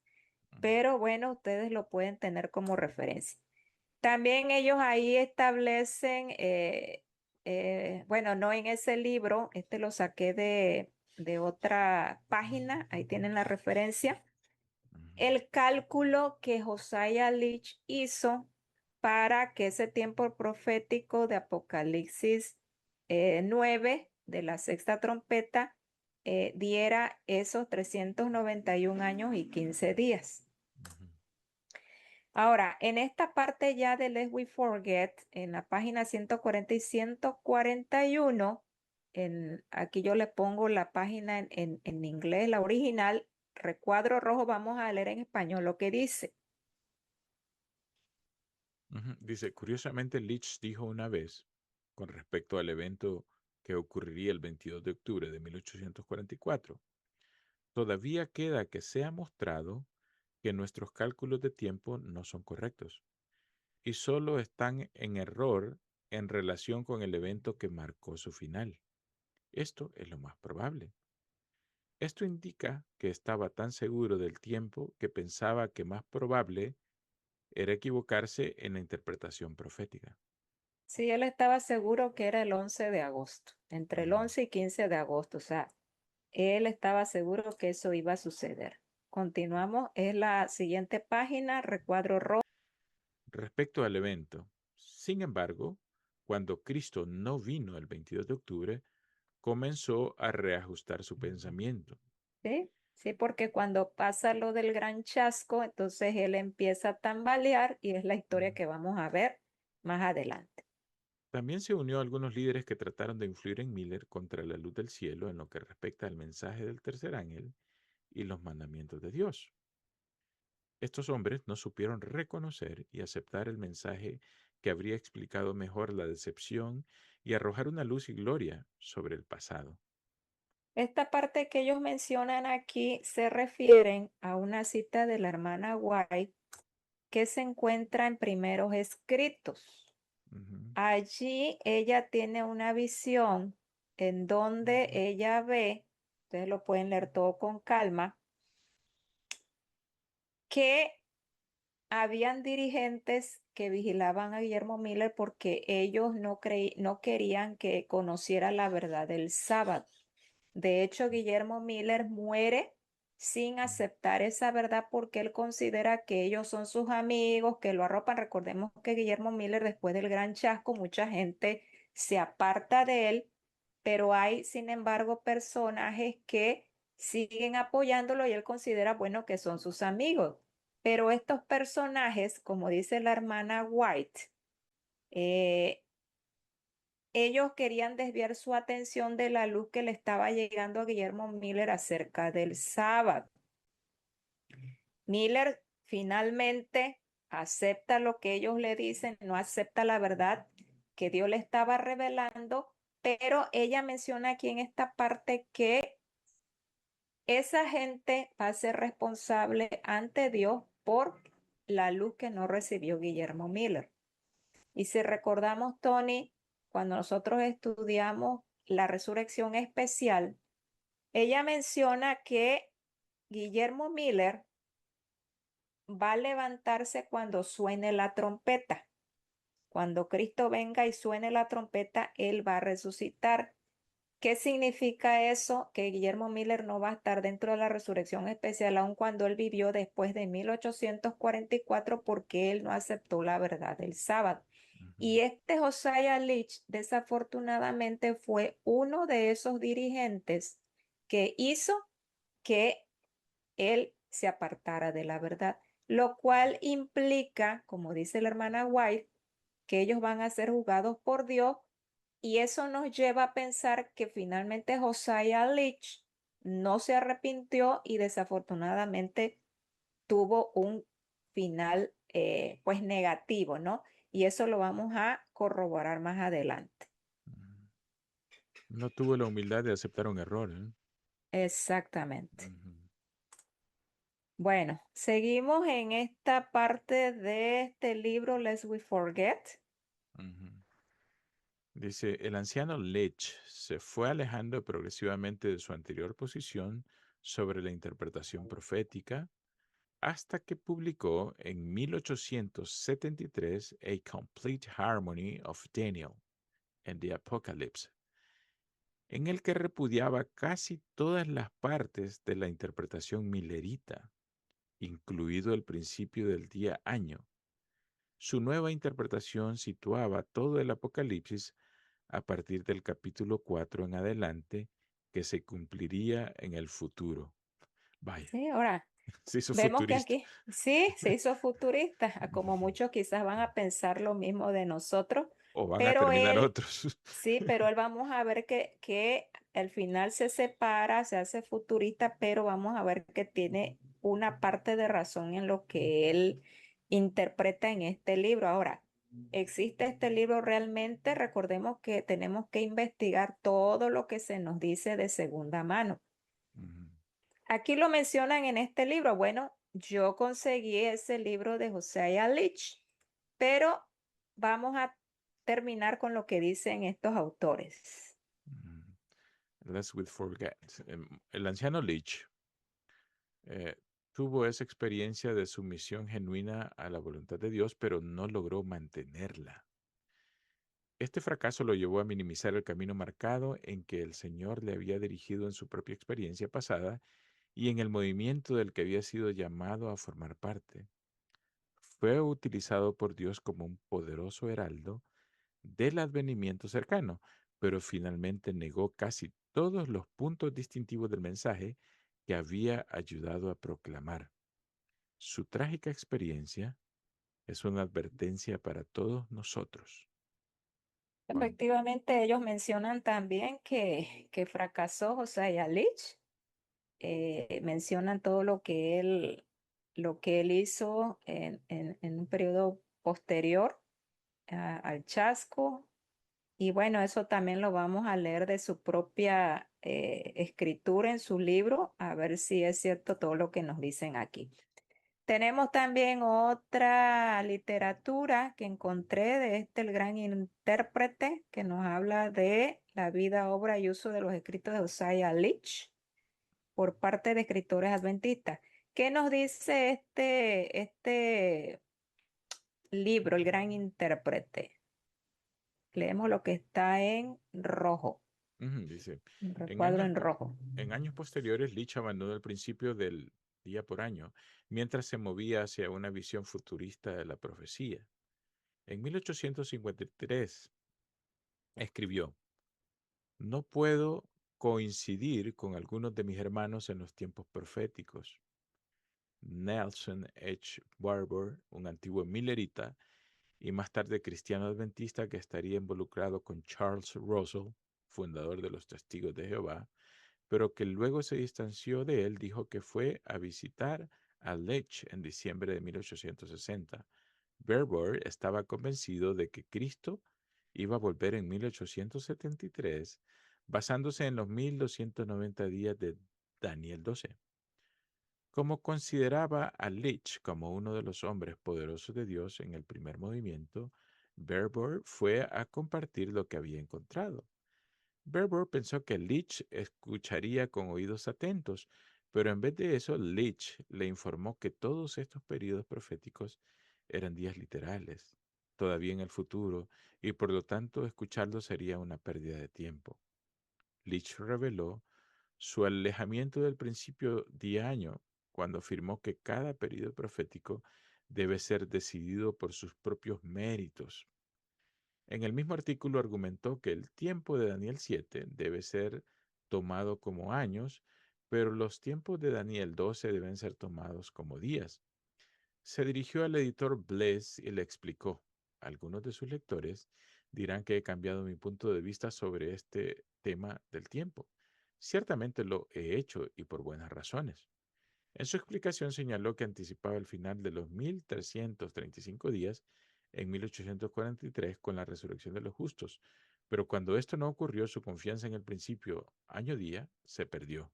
ujú, pero bueno, ustedes lo pueden tener como referencia. También ellos ahí establecen, bueno, no en ese libro, este lo saqué de otra página, ahí tienen la referencia, ujú, el cálculo que Josiah Leach hizo para que ese tiempo profético de Apocalipsis 9 de la sexta trompeta diera esos 391 años y 15 días. ujú, Ahora, en esta parte ya de Let We Forget, en la página 140 y 141, aquí yo le pongo la página en inglés, la original, recuadro rojo, vamos a leer en español lo que dice. ujú. Dice, curiosamente, Leach dijo una vez, con respecto al evento que ocurriría el 22 de octubre de 1844, todavía queda que sea mostrado que nuestros cálculos de tiempo no son correctos y solo están en error en relación con el evento que marcó su final. Esto es lo más probable. Esto indica que estaba tan seguro del tiempo que pensaba que más probable era equivocarse en la interpretación profética. Sí, él estaba seguro que era el 11 de agosto, entre el Ujú. 11 y 15 de agosto, o sea, él estaba seguro que eso iba a suceder. Continuamos, es la siguiente página, recuadro rojo. Respecto al evento, sin embargo, cuando Cristo no vino el 22 de octubre, comenzó a reajustar su pensamiento. Sí, sí, porque cuando pasa lo del gran chasco, entonces él empieza a tambalear y es la historia Ujú. que vamos a ver más adelante. También se unió a algunos líderes que trataron de influir en Miller contra la luz del cielo en lo que respecta al mensaje del tercer ángel y los mandamientos de Dios. Estos hombres no supieron reconocer y aceptar el mensaje que habría explicado mejor la decepción y arrojar una luz y gloria sobre el pasado. Esta parte que ellos mencionan aquí se refieren a una cita de la hermana White que se encuentra en Primeros Escritos. Ujú, Allí ella tiene una visión en donde ella ve, ustedes lo pueden leer todo con calma, que habían dirigentes que vigilaban a Guillermo Miller porque ellos no querían que conociera la verdad del sábado. De hecho, Guillermo Miller muere sin aceptar esa verdad porque él considera que ellos son sus amigos, que lo arropan. Recordemos que Guillermo Miller, después del gran chasco, mucha gente se aparta de él, pero hay, sin embargo, personajes que siguen apoyándolo y él considera, bueno, que son sus amigos. Pero estos personajes, como dice la hermana White, eh, ellos querían desviar su atención de la luz que le estaba llegando a Guillermo Miller acerca del sábado. Miller finalmente acepta lo que ellos le dicen, no acepta la verdad que Dios le estaba revelando, pero ella menciona aquí en esta parte que esa gente va a ser responsable ante Dios por la luz que no recibió Guillermo Miller. Y si recordamos, Tony, cuando nosotros estudiamos la resurrección especial, ella menciona que Guillermo Miller va a levantarse cuando suene la trompeta. Cuando Cristo venga y suene la trompeta, Él va a resucitar. ¿Qué significa eso? Que Guillermo Miller no va a estar dentro de la resurrección especial, aun cuando él vivió después de 1844, porque él no aceptó la verdad del sábado. Ujú. Y este Josiah Leach, desafortunadamente, fue uno de esos dirigentes que hizo que él se apartara de la verdad, lo cual implica, como dice la hermana White, que ellos van a ser juzgados por Dios y eso nos lleva a pensar que finalmente Josiah Leach no se arrepintió y desafortunadamente tuvo un final pues negativo, ¿no? Y eso lo vamos a corroborar más adelante. Mm. No tuvo la humildad de aceptar un error, ¿eh? Exactamente. Ujú, Bueno, seguimos en esta parte de este libro, Lest We Forget. ujú. Dice, el anciano Lech se fue alejando progresivamente de su anterior posición sobre la interpretación profética hasta que publicó en 1873 A Complete Harmony of Daniel and the Apocalypse, en el que repudiaba casi todas las partes de la interpretación milerita, incluido el principio del día año. Su nueva interpretación situaba todo el Apocalipsis a partir del capítulo 4 en adelante, que se cumpliría en el futuro. Vaya, Sí, ahora se hizo vemos que futurista. aquí sí se hizo futurista, como muchos quizás van a pensar lo mismo de nosotros, O van a pero terminar él, otros. sí, pero él vamos a ver que al final se separa, se hace futurista, pero vamos a ver que tiene una parte de razón en lo que él interpreta en este libro. Ahora, ¿existe este libro realmente? Recordemos que tenemos que investigar todo lo que se nos dice de segunda mano. Ujú, Aquí lo mencionan en este libro. Bueno, yo conseguí ese libro de Josiah Leach, pero vamos a terminar con lo que dicen estos autores. ujú. Lest we forget. El anciano Leach eh, tuvo esa experiencia de sumisión genuina a la voluntad de Dios, pero no logró mantenerla. Este fracaso lo llevó a minimizar el camino marcado en que el Señor le había dirigido en su propia experiencia pasada y en el movimiento del que había sido llamado a formar parte. Fue utilizado por Dios como un poderoso heraldo del advenimiento cercano, pero finalmente negó casi todos los puntos distintivos del mensaje que había ayudado a proclamar. Su trágica experiencia es una advertencia para todos nosotros. Efectivamente, ellos mencionan también que fracasó Josiah Leach. Mencionan todo lo que él hizo en un periodo posterior al chasco. Y bueno, eso también lo vamos a leer de su propia escritura en su libro, a ver si es cierto todo lo que nos dicen aquí. Tenemos también otra literatura que encontré de el gran intérprete que nos habla de la vida, obra y uso de los escritos de Josiah Leach por parte de escritores adventistas. ¿Qué nos dice este libro, El gran intérprete? Leemos lo que está en rojo. Dice, un en recuadro años, en rojo. en años posteriores, Leach abandonó el principio del día por año, mientras se movía hacia una visión futurista de la profecía. En 1853 escribió, no puedo coincidir con algunos de mis hermanos en los tiempos proféticos. Nelson H. Barbour, un antiguo millerita y más tarde cristiano adventista que estaría involucrado con Charles Russell, fundador de los Testigos de Jehová, pero que luego se distanció de él, dijo que fue a visitar a Leach en diciembre de 1860. Barbour estaba convencido de que Cristo iba a volver en 1873, basándose en los 1290 días de Daniel 12. Como consideraba a Leach como uno de los hombres poderosos de Dios en el primer movimiento, Barbour fue a compartir lo que había encontrado. Barbour pensó que Leach escucharía con oídos atentos, pero en vez de eso, Leach le informó que todos estos periodos proféticos eran días literales, todavía en el futuro, y por lo tanto escucharlos sería una pérdida de tiempo. Leach reveló su alejamiento del principio día-año cuando afirmó que cada periodo profético debe ser decidido por sus propios méritos. En el mismo artículo argumentó que el tiempo de Daniel 7 debe ser tomado como años, pero los tiempos de Daniel 12 deben ser tomados como días. Se dirigió al editor Bless y le explicó. Algunos de sus lectores dirán que he cambiado mi punto de vista sobre este tema del tiempo. Ciertamente lo he hecho y por buenas razones. En su explicación señaló que anticipaba el final de los 1335 días en 1843 con la resurrección de los justos, pero cuando esto no ocurrió, su confianza en el principio año-día se perdió.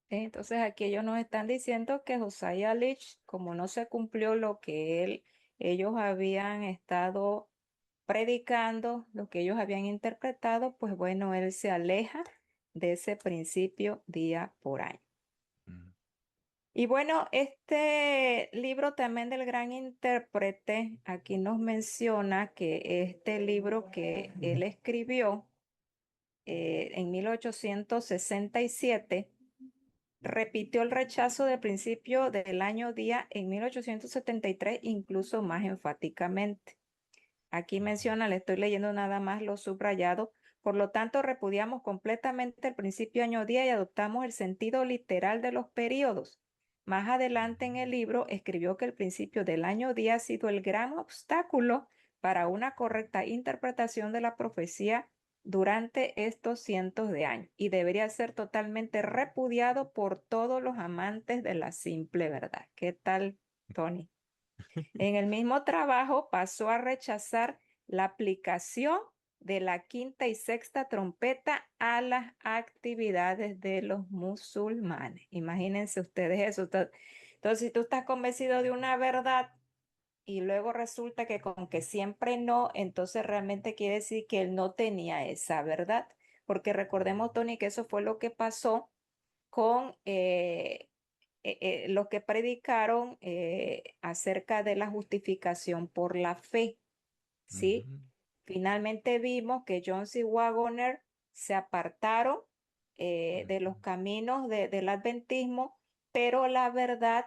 Entonces aquí ellos nos están diciendo que Josiah Leach, como no se cumplió lo que ellos habían estado predicando, lo que ellos habían interpretado, pues bueno, él se aleja de ese principio día por año. Mm, Y bueno, este libro también del gran intérprete, aquí nos menciona que este libro que él escribió en 1867 repitió el rechazo del principio del año día en 1873, incluso más enfáticamente. Aquí ujú, menciona, le estoy leyendo nada más lo subrayado. Por lo tanto, repudiamos completamente el principio año día y adoptamos el sentido literal de los periodos. Más adelante en el libro escribió que el principio del año día ha sido el gran obstáculo para una correcta interpretación de la profecía durante estos cientos de años y debería ser totalmente repudiado por todos los amantes de la simple verdad. ¿Qué tal, Tony? En el mismo trabajo pasó a rechazar la aplicación de la quinta y sexta trompeta a las actividades de los musulmanes. Imagínense ustedes eso. Entonces, si tú estás convencido de una verdad y luego resulta que con que siempre no, entonces realmente quiere decir que él no tenía esa verdad. Porque recordemos, Tony, que eso fue lo que pasó con los que predicaron acerca de la justificación por la fe, ¿sí? ujú, Finalmente vimos que Jones y Wagoner se apartaron de ujú, los caminos del adventismo, pero la verdad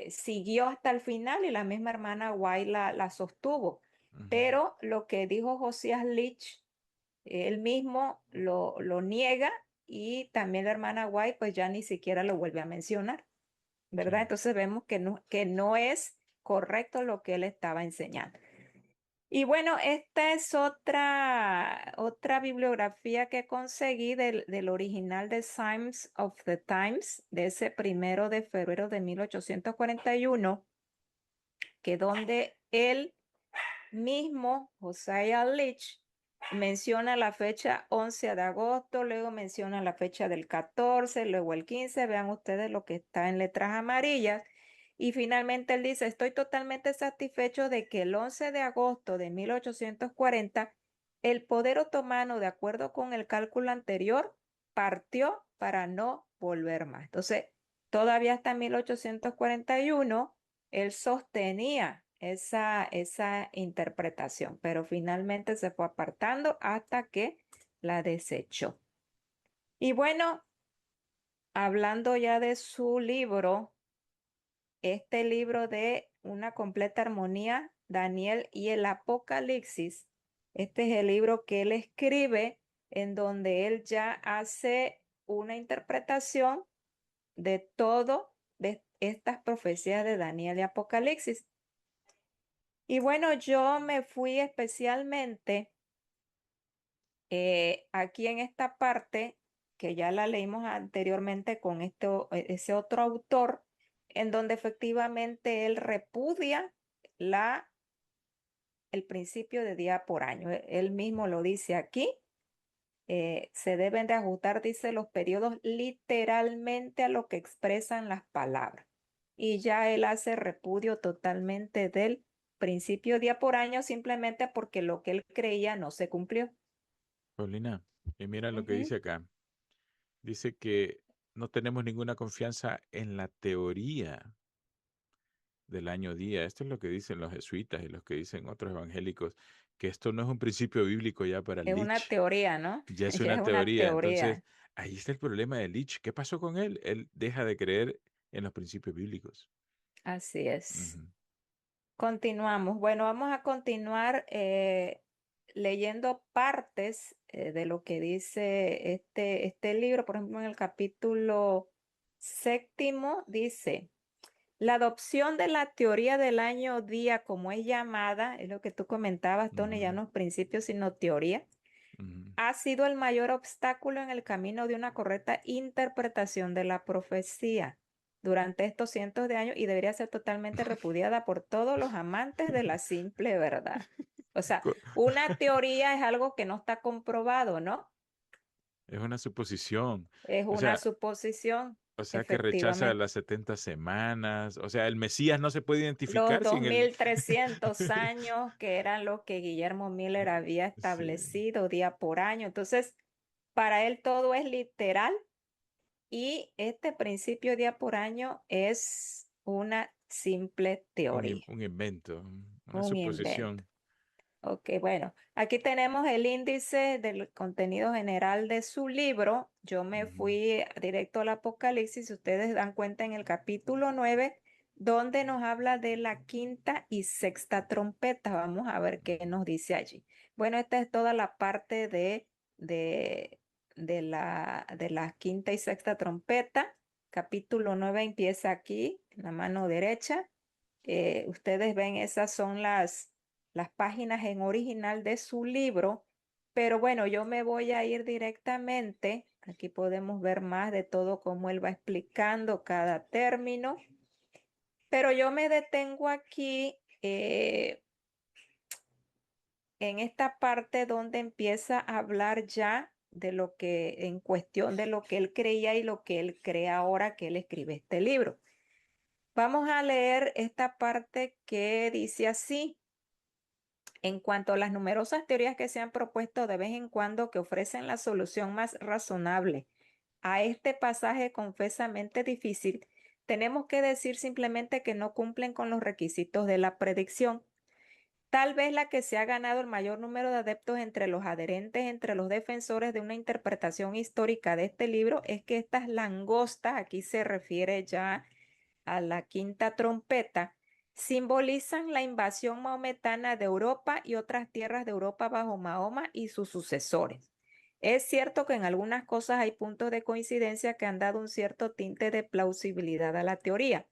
siguió hasta el final y la misma hermana White la sostuvo. ujú. Pero lo que dijo Josías Leach, él mismo lo niega y también la hermana White pues ya ni siquiera lo vuelve a mencionar, ¿verdad? Sí. Entonces vemos que no es correcto lo que él estaba enseñando. Y bueno, esta es otra bibliografía que conseguí del original de Signs of the Times, de ese 1 de febrero de 1841, que donde él mismo, Josiah Leach, menciona la fecha 11 de agosto, luego menciona la fecha del 14, luego el 15, vean ustedes lo que está en letras amarillas. Y finalmente él dice, estoy totalmente satisfecho de que el 11 de agosto de 1840, el poder otomano, de acuerdo con el cálculo anterior, partió para no volver más. Entonces, todavía hasta 1841 él sostenía esa interpretación, pero finalmente se fue apartando hasta que la desechó. Y bueno, hablando ya de su libro, este libro de Una completa armonía, Daniel y el Apocalipsis, este es el libro que él escribe en donde él ya hace una interpretación de todo de estas profecías de Daniel y Apocalipsis. Y bueno, yo me fui especialmente aquí en esta parte, que ya la leímos anteriormente con ese otro autor, en donde efectivamente él repudia el principio de día por año. Él mismo lo dice aquí. Se deben de ajustar, dice, los periodos literalmente a lo que expresan las palabras. Y ya él hace repudio totalmente del principio día por año simplemente porque lo que él creía no se cumplió. Paulina, y mira lo que Ujú. dice acá. Dice que no tenemos ninguna confianza en la teoría del año día. Esto es lo que dicen los jesuitas y los que dicen otros evangélicos, que esto no es un principio bíblico ya para Es una Lich, teoría, ¿no? ya es Ya una es una teoría. Entonces, teoría. ahí está el problema de Lich. ¿Qué pasó con él? Él deja de creer en los principios bíblicos. Así es. Ujú, Continuamos. Bueno, vamos a continuar leyendo partes de lo que dice este libro. Por ejemplo, en el capítulo séptimo dice, la adopción de la teoría del año día, como es llamada, es lo que tú comentabas, Tony, ya ujú, no es principio, sino teoría, ujú. ha sido el mayor obstáculo en el camino de una correcta interpretación de la profecía durante estos cientos de años y debería ser totalmente repudiada por todos los amantes de la simple verdad. O sea, Co- una teoría es algo que no está comprobado, ¿no? Es una suposición. Es O una sea, suposición, o sea que rechaza efectivamente. las 70 semanas. O sea, el Mesías no se puede Los identificar sin el... 2300 años que eran lo que Guillermo Miller había Sí, establecido día por año. Entonces, para él todo es literal. Y este principio día por año es una simple teoría, un invento, una un invento. suposición. Ok, bueno, aquí tenemos el índice del contenido general de su libro. Yo me Ujú, fui directo al Apocalipsis, si ustedes dan cuenta en el capítulo 9, donde nos habla de la quinta y sexta trompeta. Vamos a ver qué nos dice allí. Bueno, esta es toda la parte de, de la quinta y sexta trompeta. Capítulo 9 empieza aquí, en la mano derecha. Ustedes ven, esas son las páginas en original de su libro, pero bueno, yo me voy a ir directamente. Aquí podemos ver más de todo cómo él va explicando cada término, pero yo me detengo aquí en esta parte donde empieza a hablar ya de lo que en cuestión de lo que él creía y lo que él cree ahora que él escribe este libro. Vamos a leer esta parte que dice así. En cuanto a las numerosas teorías que se han propuesto de vez en cuando que ofrecen la solución más razonable a este pasaje confesamente difícil, tenemos que decir simplemente que no cumplen con los requisitos de la predicción. Tal vez la que se ha ganado el mayor número de adeptos entre los adherentes, entre los defensores de una interpretación histórica de este libro, es que estas langostas, aquí se refiere ya a la quinta trompeta, simbolizan la invasión maometana de Europa y otras tierras de Europa bajo Mahoma y sus sucesores. Es cierto que en algunas cosas hay puntos de coincidencia que han dado un cierto tinte de plausibilidad a la teoría,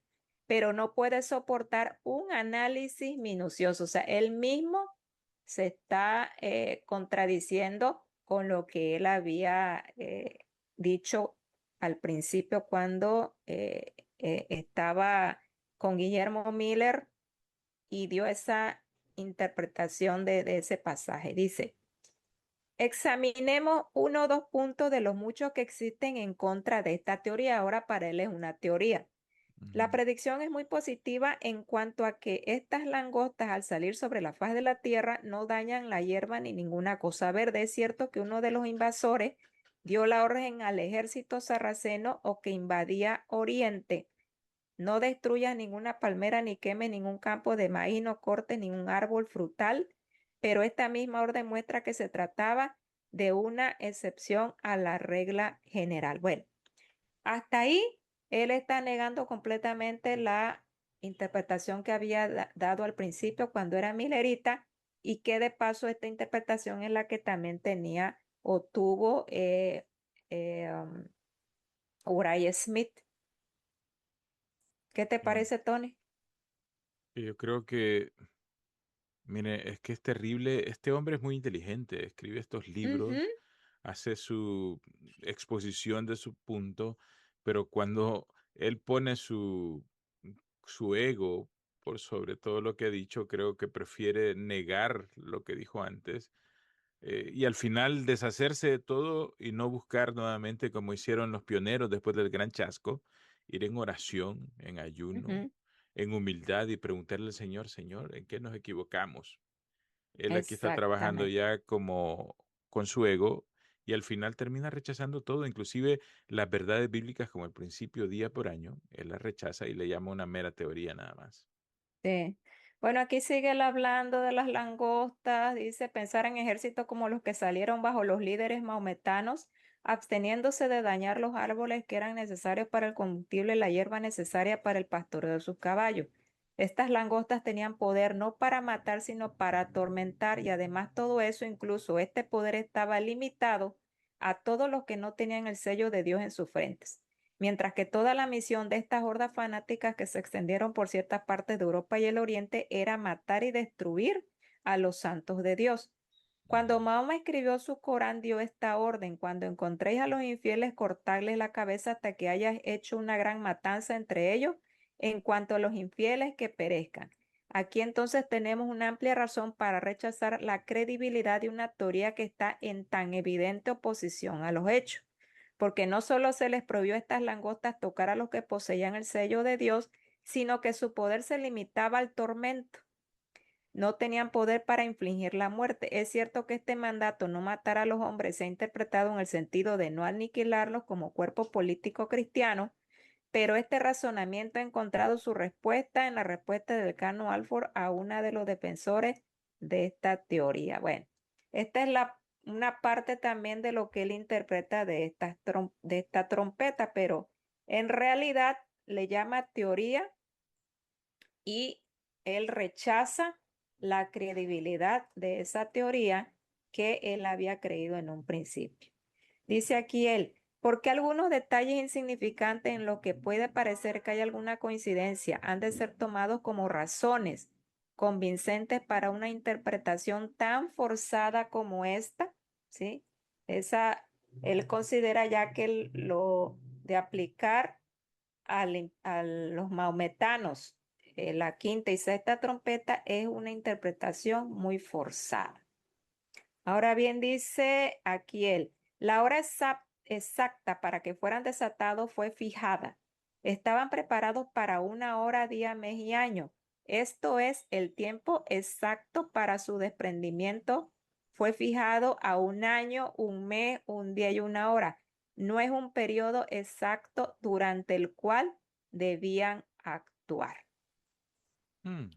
pero no puede soportar un análisis minucioso. O sea, él mismo se está contradiciendo con lo que él había dicho al principio cuando estaba con Guillermo Miller y dio esa interpretación de ese pasaje. Dice, examinemos uno o dos puntos de los muchos que existen en contra de esta teoría. Ahora para él es una teoría. La ujú. predicción es muy positiva en cuanto a que estas langostas al salir sobre la faz de la tierra no dañan la hierba ni ninguna cosa verde. Es cierto que uno de los invasores dio la orden al ejército sarraceno o que invadía Oriente. No destruyas ninguna palmera ni quemes ningún campo de maíz, no cortes ningún árbol frutal, pero esta misma orden muestra que se trataba de una excepción a la regla general. Bueno, hasta ahí él está negando completamente la interpretación que había dado al principio cuando era Millerita y que de paso esta interpretación es la que también tenía o tuvo eh, um, Uriah Smith. ¿Qué te Mm. parece, Tony? Y yo creo que, mire, es que es terrible. Este hombre es muy inteligente, escribe estos Ujú, libros, hace su exposición de su punto, pero cuando él pone su ego por sobre todo lo que ha dicho, creo que prefiere negar lo que dijo antes y al final deshacerse de todo y no buscar nuevamente como hicieron los pioneros después del gran chasco, ir en oración, en ayuno, ujú, en humildad y preguntarle al Señor, Señor, ¿en qué nos equivocamos? Él aquí está trabajando exactamente. ya como con su ego y al final termina rechazando todo, inclusive las verdades bíblicas como el principio día por año, él las rechaza y le llama una mera teoría nada más. Sí. Bueno, aquí sigue él hablando de las langostas, dice pensar en ejércitos como los que salieron bajo los líderes maometanos, absteniéndose de dañar los árboles que eran necesarios para el combustible y la hierba necesaria para el pastoreo de sus caballos. Estas langostas tenían poder no para matar, sino para atormentar, y además todo eso, incluso este poder estaba limitado a todos los que no tenían el sello de Dios en sus frentes, mientras que toda la misión de estas hordas fanáticas que se extendieron por ciertas partes de Europa y el Oriente era matar y destruir a los santos de Dios. Ujú. Cuando Mahoma escribió su Corán, dio esta orden: cuando encontréis a los infieles, cortadles la cabeza hasta que hayas hecho una gran matanza entre ellos, en cuanto a los infieles que perezcan. Aquí entonces tenemos una amplia razón para rechazar la credibilidad de una teoría que está en tan evidente oposición a los hechos, porque no solo se les prohibió a estas langostas tocar a los que poseían el sello de Dios, sino que su poder se limitaba al tormento. No tenían poder para infligir la muerte. Es cierto que este mandato, no matar a los hombres, se ha interpretado en el sentido de no aniquilarlos como cuerpo político cristiano, pero este razonamiento ha encontrado su respuesta en la respuesta del Decano Alford a una de los defensores de esta teoría. Bueno, esta es una parte también de lo que él interpreta de esta trompeta, pero en realidad le llama teoría y él rechaza la credibilidad de esa teoría que él había creído en un principio. Dice aquí él, porque algunos detalles insignificantes en lo que puede parecer que hay alguna coincidencia han de ser tomados como razones convincentes para una interpretación tan forzada como esta, ¿sí? Esa, él considera ya que lo de aplicar a los maometanos la quinta y sexta trompeta es una interpretación muy forzada. Ahora bien, dice aquí él, la hora exacta para que fueran desatados fue fijada. Estaban preparados para una hora, día, mes y año. Esto es, el tiempo exacto para su desprendimiento fue fijado a un año, un mes, un día y una hora. No es un periodo exacto durante el cual debían actuar. Mm.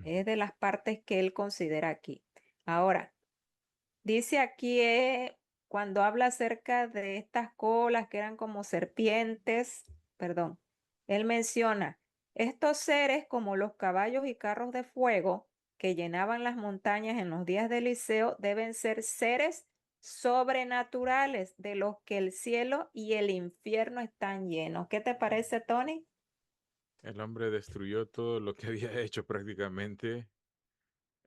Es de las partes que él considera aquí. Ahora, dice aquí cuando habla acerca de estas colas que eran como serpientes, perdón, él menciona estos seres como los caballos y carros de fuego que llenaban las montañas en los días de Eliseo deben ser seres sobrenaturales de los que el cielo y el infierno están llenos. ¿Qué te parece, Tony? El hombre destruyó todo lo que había hecho prácticamente.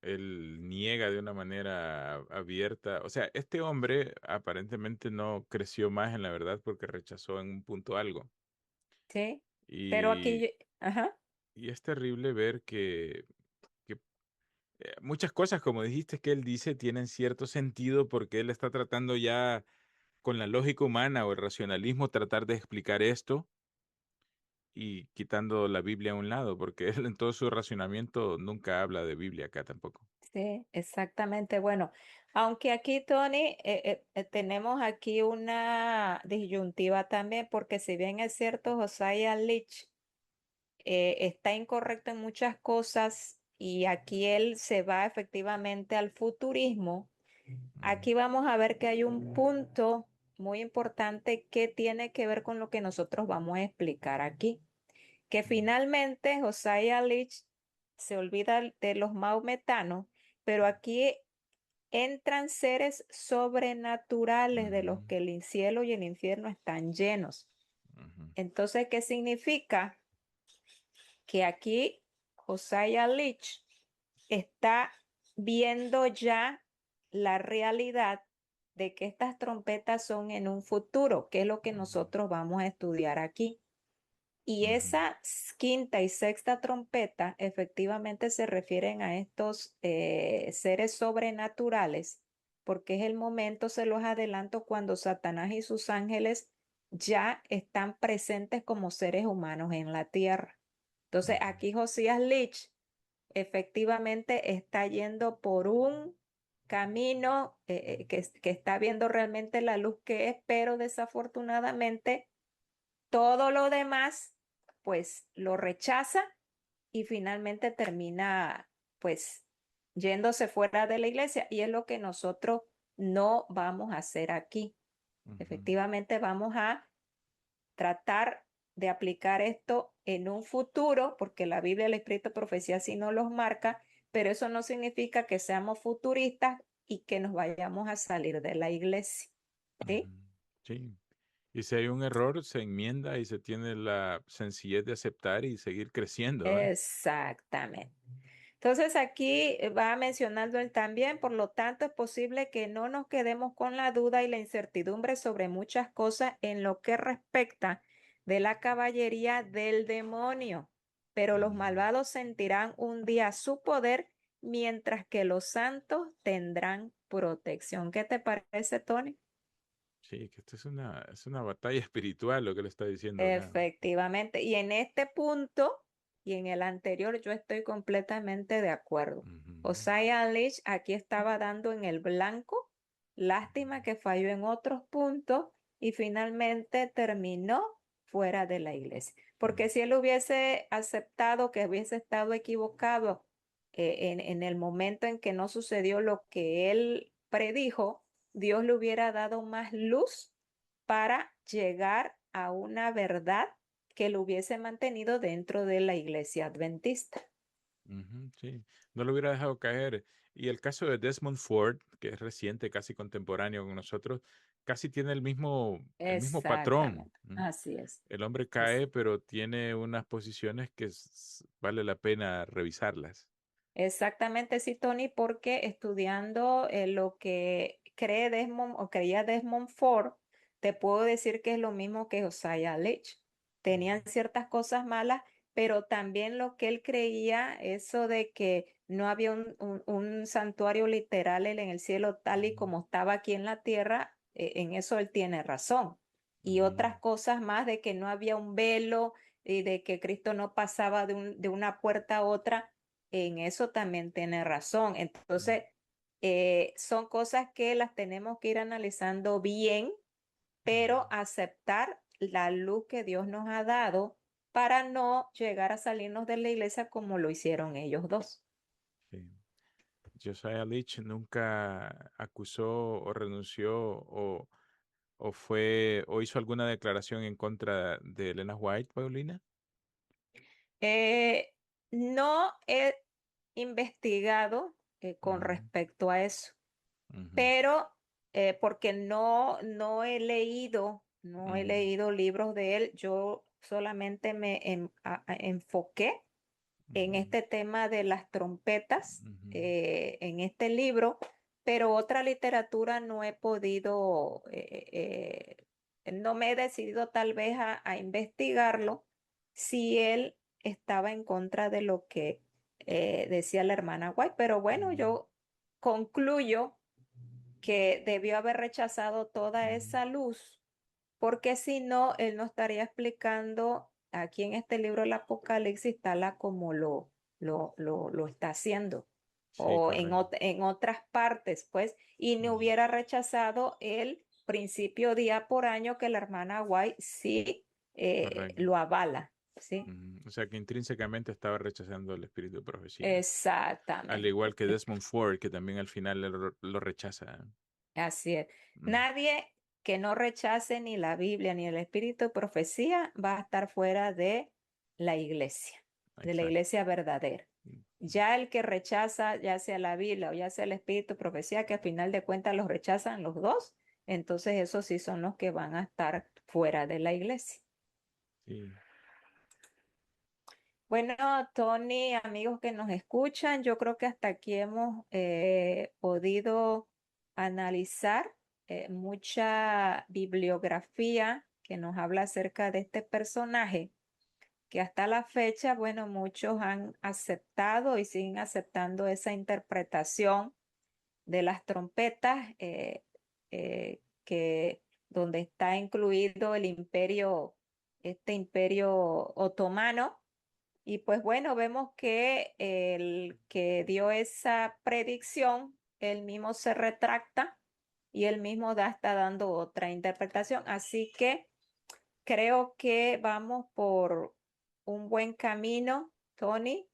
Él niega de una manera abierta. O sea, este hombre aparentemente no creció más en la verdad porque rechazó en un punto algo. Sí, pero aquí, Y, ajá. y es terrible ver que muchas cosas, como dijiste, que él dice, tienen cierto sentido porque él está tratando ya con la lógica humana o el racionalismo tratar de explicar esto y quitando la Biblia a un lado, porque él en todo su racionamiento nunca habla de Biblia acá tampoco. Sí, exactamente. Bueno, aunque aquí, Tony, tenemos aquí una disyuntiva también, porque si bien es cierto, Josiah Leach está incorrecto en muchas cosas y aquí él se va efectivamente al futurismo, Aquí vamos a ver que hay un punto muy importante que tiene que ver con lo que nosotros vamos a explicar aquí, que Mm, finalmente Josiah Leach se olvida de los maometanos, pero aquí entran seres sobrenaturales de ujú, los que el cielo y el infierno están llenos. ujú, Entonces, ¿qué significa? Que aquí Josiah Leach está viendo ya la realidad de que estas trompetas son en un futuro, que es lo que nosotros vamos a estudiar aquí. Y ujú, esa quinta y sexta trompeta efectivamente se refieren a estos seres sobrenaturales, porque es el momento, se los adelanto, cuando Satanás y sus ángeles ya están presentes como seres humanos en la tierra. Entonces, ujú, aquí Josías Lich efectivamente está yendo por un camino que está viendo realmente la luz que es, pero desafortunadamente todo lo demás, pues lo rechaza y finalmente termina, pues, yéndose fuera de la iglesia. Y es lo que nosotros no vamos a hacer aquí. ujú, Efectivamente, vamos a tratar de aplicar esto en un futuro, porque la Biblia, el Espíritu de Profecía sí nos los marca, pero eso no significa que seamos futuristas y que nos vayamos a salir de la iglesia. ujú. ¿Sí? Sí. Y si hay un error, se enmienda y se tiene la sencillez de aceptar y seguir creciendo, ¿eh? Exactamente. Entonces aquí va mencionando él también, por lo tanto es posible que no nos quedemos con la duda y la incertidumbre sobre muchas cosas en lo que respecta de la caballería del demonio, pero los Mm, malvados sentirán un día su poder, mientras que los santos tendrán protección. ¿Qué te parece, Tony? sí, que esto es una batalla espiritual lo que le está diciendo acá. Efectivamente. Y en este punto y en el anterior yo estoy completamente de acuerdo. Ujú, Josiah Leach aquí estaba dando en el blanco. Lástima ujú, que falló en otros puntos y finalmente terminó fuera de la iglesia. Porque si él hubiese aceptado que hubiese estado equivocado en el momento en que no sucedió lo que él predijo, Dios le hubiera dado más luz para llegar a una verdad que lo hubiese mantenido dentro de la iglesia adventista. ujú, sí, no lo hubiera dejado caer. Y el caso de Desmond Ford, que es reciente, casi contemporáneo con nosotros, casi tiene el mismo patrón. Exactamente, así es. El hombre Es cae, pero tiene unas posiciones que vale la pena revisarlas. exactamente, sí, Tony, porque estudiando lo que cree Desmond o creía Desmond Ford, te puedo decir que es lo mismo que Josiah Leach. Tenían ciertas cosas malas, pero también lo que él creía, eso de que no había un santuario literal en el cielo tal y Ujú, como estaba aquí en la tierra, en eso él tiene razón. Y ujú, otras cosas más de que no había un velo y de que Cristo no pasaba de una puerta a otra, en eso también tiene razón. ujú, Entonces, son cosas que las tenemos que ir analizando bien, pero aceptar la luz que Dios nos ha dado para no llegar a salirnos de la iglesia como lo hicieron ellos dos. sí. Josiah Leach nunca acusó o renunció o hizo alguna declaración en contra de Elena White, Paulina. Eh, no he investigado con Ujú, respecto a eso, ujú, pero porque no he leído, no he ujú, leído libros de él, yo solamente me enfoqué en ujú, este tema de las trompetas, ujú, en este libro, pero otra literatura no he podido, no me he decidido tal vez a investigarlo si él estaba en contra de lo que decía la hermana White, pero bueno, ujú, yo concluyo que debió haber rechazado toda ujú. esa luz, porque si no, él no estaría explicando aquí en este libro el Apocalipsis tal a como lo está haciendo, Sí, o correcto. en otras partes, pues, y no Ujú, hubiera rechazado el principio día por año que la hermana White sí correcto. lo avala. ¿sí? O sea que intrínsecamente estaba rechazando el espíritu de profecía. Al Exactamente. igual que Desmond Ford, que también al final lo rechaza. Así es. Mm, Nadie que no rechace ni la Biblia ni el espíritu de profecía va a estar fuera de la exacto. iglesia verdadera. Mm, Ya el que rechaza, ya sea la Biblia o ya sea el espíritu de profecía, que al final de cuentas los rechazan los dos, entonces esos sí son los que van a estar fuera de la iglesia. sí. Bueno, Tony, amigos que nos escuchan, yo creo que hasta aquí hemos podido analizar mucha bibliografía que nos habla acerca de este personaje, que hasta la fecha, bueno, muchos han aceptado y siguen aceptando esa interpretación de las trompetas, que donde está incluido el imperio, este imperio otomano. Y pues bueno, vemos que el que dio esa predicción, él mismo se retracta y él mismo está dando otra interpretación. Así que creo que vamos por un buen camino, Tony,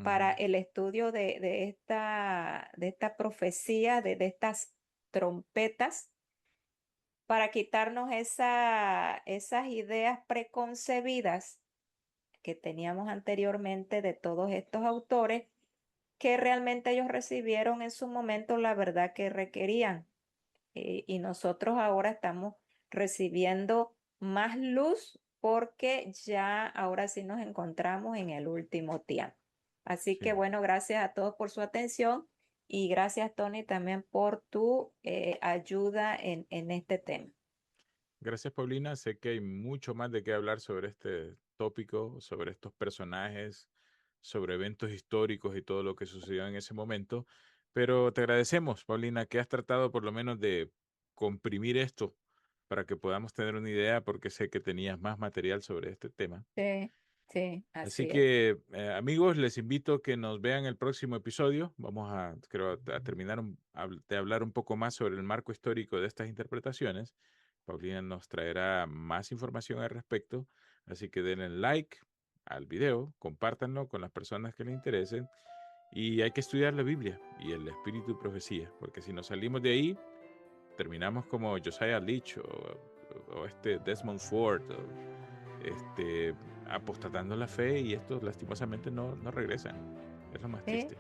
para Ujú. el estudio de esta profecía, de estas trompetas, para quitarnos esas ideas preconcebidas que teníamos anteriormente de todos estos autores, que realmente ellos recibieron en su momento la verdad que requerían. Y nosotros ahora estamos recibiendo más luz porque ya ahora sí nos encontramos en el último tiempo. Así que Sí. bueno, gracias a todos por su atención y gracias, Tony, también por tu ayuda en este tema. Gracias, Paulina. Sé que hay mucho más de qué hablar sobre este tópico, sobre estos personajes, sobre eventos históricos y todo lo que sucedió en ese momento, pero te agradecemos, Paulina, que has tratado por lo menos de comprimir esto para que podamos tener una idea, porque sé que tenías más material sobre este tema. Sí, sí, Así así es. que, amigos, les invito a que nos vean el próximo episodio. Vamos a, creo, a terminar de hablar un poco más sobre el marco histórico de estas interpretaciones. Paulina nos traerá más información al respecto. Así que denle like al video, compártanlo con las personas que les interesen. Y hay que estudiar la Biblia y el espíritu de profecía, porque si nos salimos de ahí, terminamos como Josiah Leach o este Desmond Ford, apostatando la fe, y estos lastimosamente no regresan. Es lo más Sí. triste.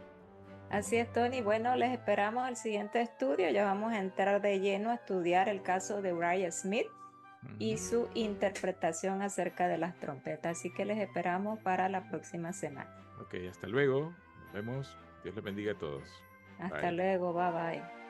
Así es, Tony. Bueno, les esperamos al siguiente estudio. Ya vamos a entrar de lleno a estudiar el caso de Uriah Smith y Ujú. su interpretación acerca de las trompetas. Así que les esperamos para la próxima semana. Ok, hasta luego. Nos vemos. Dios les bendiga a todos. Hasta Bye. luego. Bye bye.